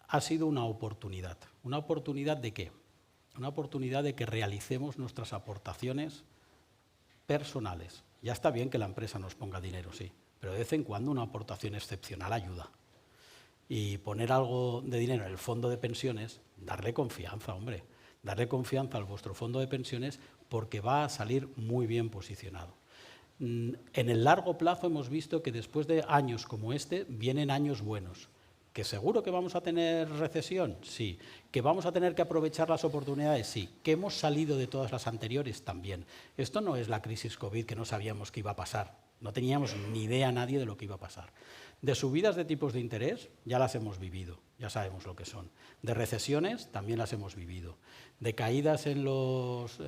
ha sido una oportunidad. ¿Una oportunidad de qué? Una oportunidad de que realicemos nuestras aportaciones personales. Ya está bien que la empresa nos ponga dinero, sí, pero de vez en cuando una aportación excepcional ayuda. Y poner algo de dinero en el fondo de pensiones, darle confianza, hombre. Darle confianza a vuestro fondo de pensiones porque va a salir muy bien posicionado. En el largo plazo hemos visto que después de años como este vienen años buenos. ¿Que seguro que vamos a tener recesión? Sí. ¿Que vamos a tener que aprovechar las oportunidades? Sí. ¿Que hemos salido de todas las anteriores? También. Esto no es la crisis COVID que no sabíamos que iba a pasar. No teníamos ni idea nadie de lo que iba a pasar. De subidas de tipos de interés ya las hemos vivido, ya sabemos lo que son. De recesiones también las hemos vivido. De caídas en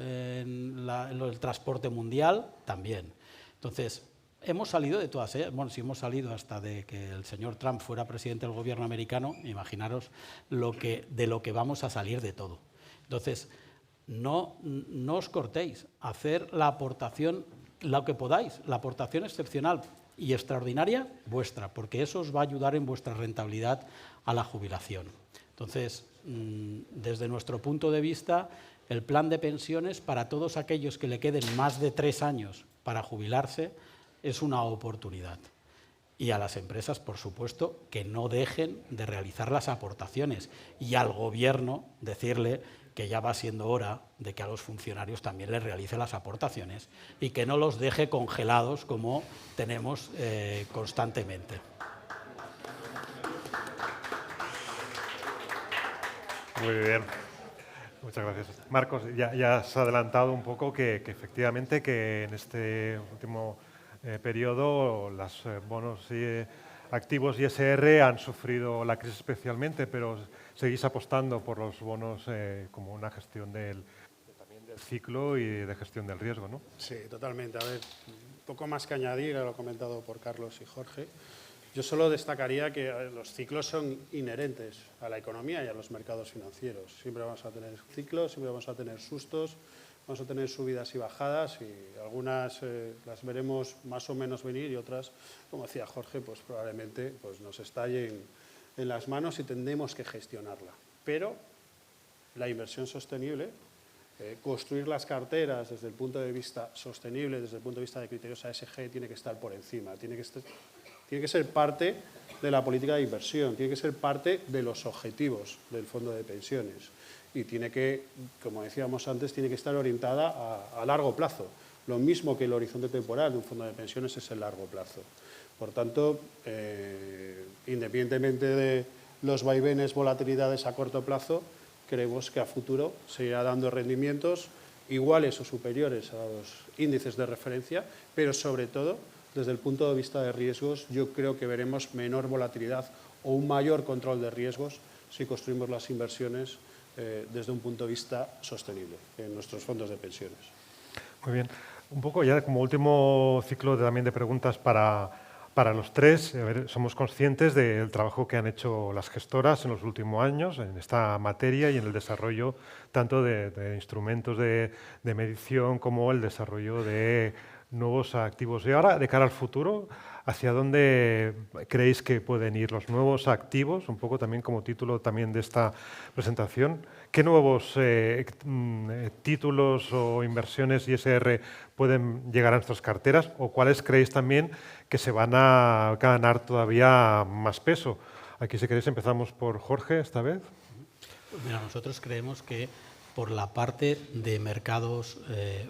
el transporte mundial también. Entonces, hemos salido de todas ellas. Bueno, si hemos salido hasta de que el señor Trump fuera presidente del gobierno americano, imaginaros de lo que vamos a salir de todo. Entonces, no os cortéis, hacer la aportación, lo que podáis, la aportación excepcional y extraordinaria vuestra, porque eso os va a ayudar en vuestra rentabilidad a la jubilación. Entonces, desde nuestro punto de vista, el plan de pensiones para todos aquellos que le queden más de 3 años para jubilarse es una oportunidad. Y a las empresas, por supuesto, que no dejen de realizar las aportaciones. Y al gobierno decirle que ya va siendo hora de que a los funcionarios también les realice las aportaciones y que no los deje congelados como tenemos constantemente. Muy bien. Muchas gracias. Marcos, ya has adelantado un poco que efectivamente que en este último periodo los bonos activos ISR han sufrido la crisis especialmente, pero seguís apostando por los bonos como una gestión también del ciclo y de gestión del riesgo, ¿no? Sí, totalmente. A ver, un poco más que añadir a lo comentado por Carlos y Jorge. Yo solo destacaría que los ciclos son inherentes a la economía y a los mercados financieros. Siempre vamos a tener ciclos, siempre vamos a tener sustos, vamos a tener subidas y bajadas y algunas las veremos más o menos venir y otras, como decía Jorge, pues probablemente pues nos estallen en las manos y tendremos que gestionarla. Pero la inversión sostenible, construir las carteras desde el punto de vista sostenible, desde el punto de vista de criterios ASG, tiene que estar por encima, tiene que ser parte de la política de inversión, tiene que ser parte de los objetivos del fondo de pensiones y tiene que, como decíamos antes, tiene que estar orientada a largo plazo. Lo mismo que el horizonte temporal de un fondo de pensiones es el largo plazo. Por tanto, independientemente de los vaivenes, volatilidades a corto plazo, creemos que a futuro se irá dando rendimientos iguales o superiores a los índices de referencia, pero sobre todo, desde el punto de vista de riesgos, yo creo que veremos menor volatilidad o un mayor control de riesgos si construimos las inversiones desde un punto de vista sostenible en nuestros fondos de pensiones. Muy bien. Un poco ya como último ciclo también de preguntas para los tres. A ver, somos conscientes del trabajo que han hecho las gestoras en los últimos años en esta materia y en el desarrollo tanto de instrumentos de medición como el desarrollo de nuevos activos. Y ahora, de cara al futuro, ¿hacia dónde creéis que pueden ir los nuevos activos? Un poco también como título también de esta presentación. ¿Qué nuevos títulos o inversiones ISR pueden llegar a nuestras carteras? ¿O cuáles creéis también que se van a ganar todavía más peso? Aquí, si queréis, empezamos por Jorge esta vez. Pues mira, nosotros creemos que por la parte de mercados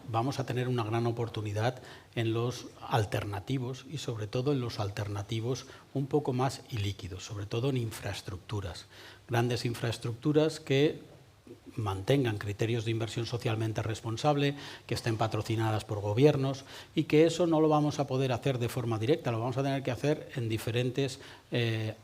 vamos a tener una gran oportunidad en los alternativos y sobre todo en los alternativos un poco más ilíquidos, sobre todo en infraestructuras. Grandes infraestructuras que mantengan criterios de inversión socialmente responsable, que estén patrocinadas por gobiernos y que eso no lo vamos a poder hacer de forma directa, lo vamos a tener que hacer en diferentes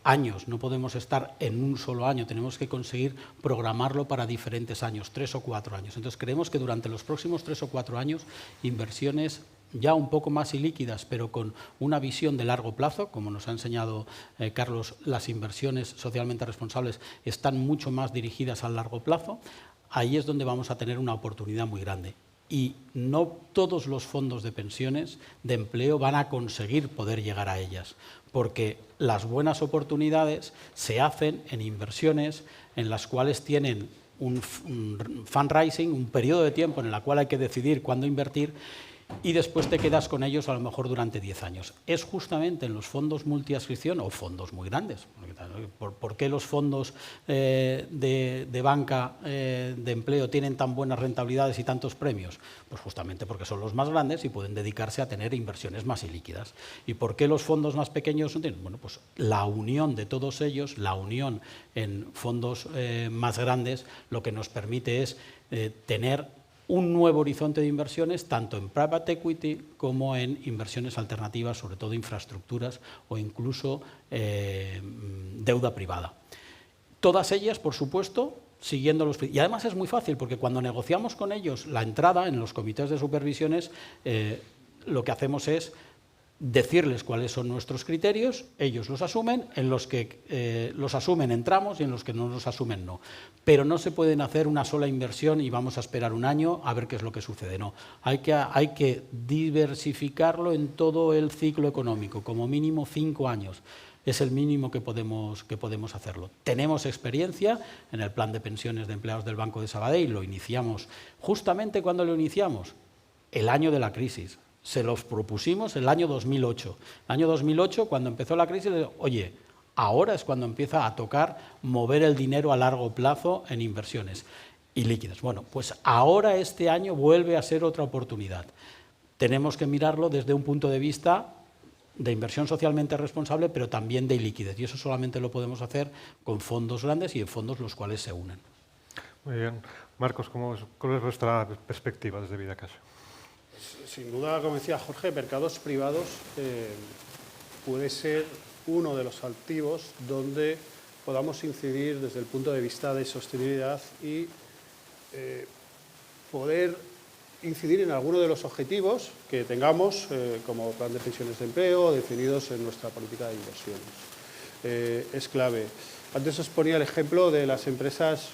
años. No podemos estar en un solo año, tenemos que conseguir programarlo para diferentes años, 3 o 4 años. Entonces creemos que durante los próximos 3 o 4 años inversiones ya un poco más ilíquidas, pero con una visión de largo plazo, como nos ha enseñado Carlos, las inversiones socialmente responsables están mucho más dirigidas al largo plazo. Ahí es donde vamos a tener una oportunidad muy grande. Y no todos los fondos de pensiones de empleo van a conseguir poder llegar a ellas, porque las buenas oportunidades se hacen en inversiones en las cuales tienen un fundraising, un periodo de tiempo en el cual hay que decidir cuándo invertir, y después te quedas con ellos a lo mejor durante 10 años. Es justamente en los fondos multiadscripción o fondos muy grandes. ¿Por qué los fondos de banca de empleo tienen tan buenas rentabilidades y tantos premios? Pues justamente porque son los más grandes y pueden dedicarse a tener inversiones más ilíquidas. ¿Y por qué los fondos más pequeños no tienen? Bueno, pues la unión de todos ellos, la unión en fondos más grandes, lo que nos permite es tener un nuevo horizonte de inversiones, tanto en private equity como en inversiones alternativas, sobre todo infraestructuras o incluso deuda privada. Todas ellas, por supuesto, siguiendo los... Y además es muy fácil, porque cuando negociamos con ellos la entrada en los comités de supervisiones, lo que hacemos es decirles cuáles son nuestros criterios, ellos los asumen, en los que los asumen entramos y en los que no los asumen no. Pero no se pueden hacer una sola inversión y vamos a esperar un año a ver qué es lo que sucede, no. Hay que diversificarlo en todo el ciclo económico, como mínimo 5 años. Es el mínimo que podemos hacerlo. Tenemos experiencia en el plan de pensiones de empleados del Banco de Sabadell, lo iniciamos justamente cuando lo iniciamos, el año de la crisis. Se los propusimos el año 2008. El año 2008, cuando empezó la crisis, oye, ahora es cuando empieza a tocar mover el dinero a largo plazo en inversiones y líquidas. Bueno, pues ahora este año vuelve a ser otra oportunidad. Tenemos que mirarlo desde un punto de vista de inversión socialmente responsable, pero también de ilíquidez. Y eso solamente lo podemos hacer con fondos grandes y en fondos los cuales se unen. Muy bien. Marcos, ¿cuál es vuestra perspectiva desde Vidacasa? Sin duda, como decía Jorge, mercados privados puede ser uno de los activos donde podamos incidir desde el punto de vista de sostenibilidad y poder incidir en alguno de los objetivos que tengamos como plan de pensiones de empleo definidos en nuestra política de inversiones. Es clave. Antes os ponía el ejemplo de las empresas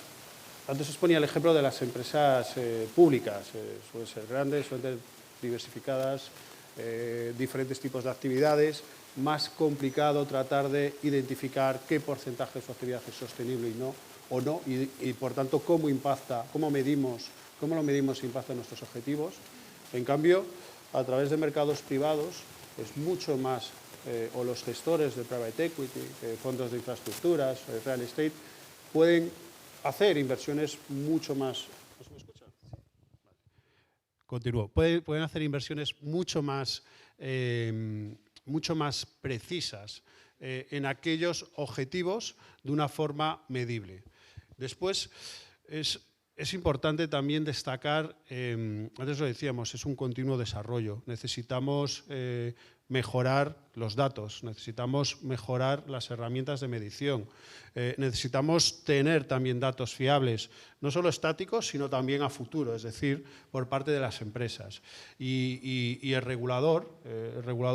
públicas, suelen ser grandes, suelen ser diversificadas, diferentes tipos de actividades, más complicado tratar de identificar qué porcentaje de su actividad es sostenible y por tanto cómo lo medimos impacta en nuestros objetivos. En cambio, a través de mercados privados es mucho más, o los gestores de private equity, fondos de infraestructuras, real estate, pueden hacer inversiones mucho más... ¿No se me escucha? Continúo. Pueden hacer inversiones mucho más precisas en aquellos objetivos de una forma medible. Después, es importante también destacar, antes lo decíamos, es un continuo desarrollo. Necesitamos mejorar los datos, necesitamos mejorar las herramientas de medición, necesitamos tener también datos fiables, no solo estáticos, sino también a futuro, es decir, por parte de las empresas. Y el regulador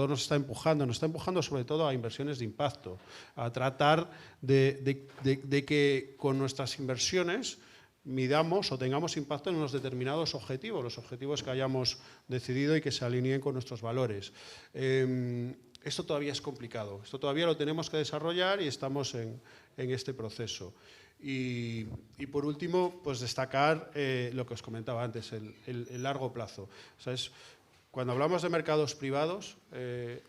nos está empujando sobre todo a inversiones de impacto, a tratar de que con nuestras inversiones midamos o tengamos impacto en unos determinados objetivos, los objetivos que hayamos decidido y que se alineen con nuestros valores. Esto todavía es complicado, esto todavía lo tenemos que desarrollar y estamos en este proceso. Y por último, pues destacar lo que os comentaba antes, el largo plazo. O sea, cuando hablamos de mercados privados,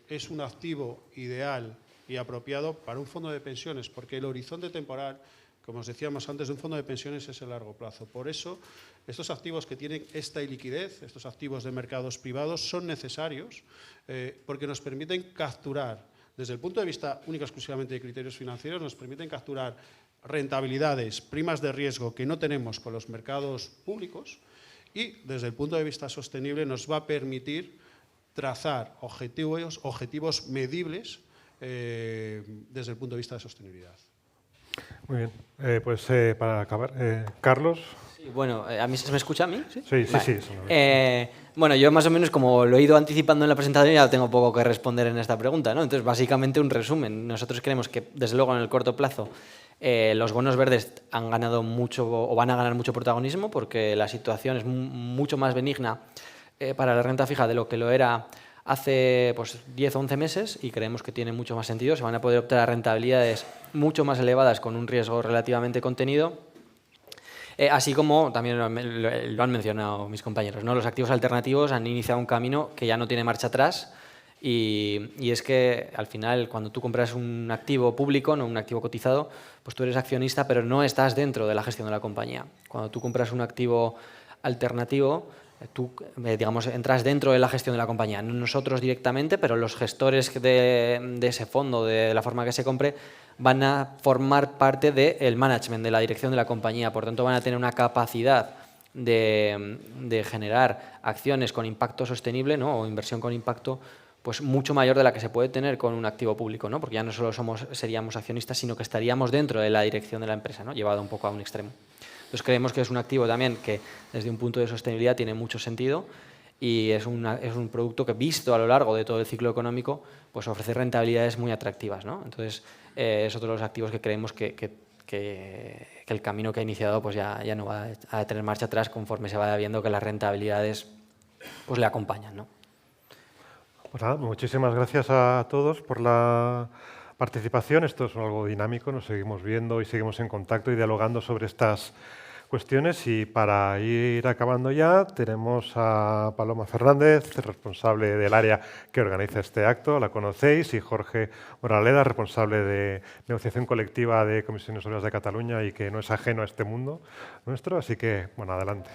es un activo ideal y apropiado para un fondo de pensiones, porque el horizonte temporal, como os decíamos antes, de un fondo de pensiones es el largo plazo. Por eso, estos activos que tienen esta liquidez, estos activos de mercados privados, son necesarios porque nos permiten capturar, desde el punto de vista única y exclusivamente de criterios financieros, nos permiten capturar rentabilidades, primas de riesgo que no tenemos con los mercados públicos y, desde el punto de vista sostenible, nos va a permitir trazar objetivos medibles desde el punto de vista de sostenibilidad. Muy bien. Para acabar, Carlos. Sí, bueno, ¿a mí se me escucha a mí? Sí, vale. Sí. Bueno, yo más o menos, como lo he ido anticipando en la presentación, ya tengo poco que responder en esta pregunta, ¿no? Entonces, básicamente un resumen. Nosotros creemos que, desde luego, en el corto plazo, los bonos verdes han ganado mucho o van a ganar mucho protagonismo porque la situación es mucho más benigna para la renta fija de lo que lo era hace 10 o 11 meses y creemos que tiene mucho más sentido. Se van a poder optar a rentabilidades mucho más elevadas con un riesgo relativamente contenido, así como también lo han mencionado mis compañeros, ¿no? Los activos alternativos han iniciado un camino que ya no tiene marcha atrás y es que al final cuando tú compras un activo público, no un activo cotizado, pues tú eres accionista pero no estás dentro de la gestión de la compañía. Cuando tú compras un activo alternativo, tú, digamos, entras dentro de la gestión de la compañía, no nosotros directamente, pero los gestores de ese fondo, de la forma que se compre, van a formar parte del management, de la dirección de la compañía. Por tanto, van a tener una capacidad de generar acciones con impacto sostenible, ¿no? O inversión con impacto, pues mucho mayor de la que se puede tener con un activo público, ¿no? Porque ya no solo seríamos accionistas, sino que estaríamos dentro de la dirección de la empresa, ¿no? Llevado un poco a un extremo. Entonces creemos que es un activo también que desde un punto de sostenibilidad tiene mucho sentido y es un producto que, visto a lo largo de todo el ciclo económico, pues ofrece rentabilidades muy atractivas, ¿no? Entonces es otro de los activos que creemos que el camino que ha iniciado pues ya no va a tener marcha atrás conforme se vaya viendo que las rentabilidades pues le acompañan, ¿no? Pues nada, muchísimas gracias a todos por la participación. Esto es algo dinámico, nos seguimos viendo y seguimos en contacto y dialogando sobre estas cuestiones. Y para ir acabando ya, tenemos a Paloma Fernández, responsable del área que organiza este acto, la conocéis, y Jorge Moraleda, responsable de negociación colectiva de Comisiones Obreras de Cataluña y que no es ajeno a este mundo nuestro. Así que, bueno, adelante.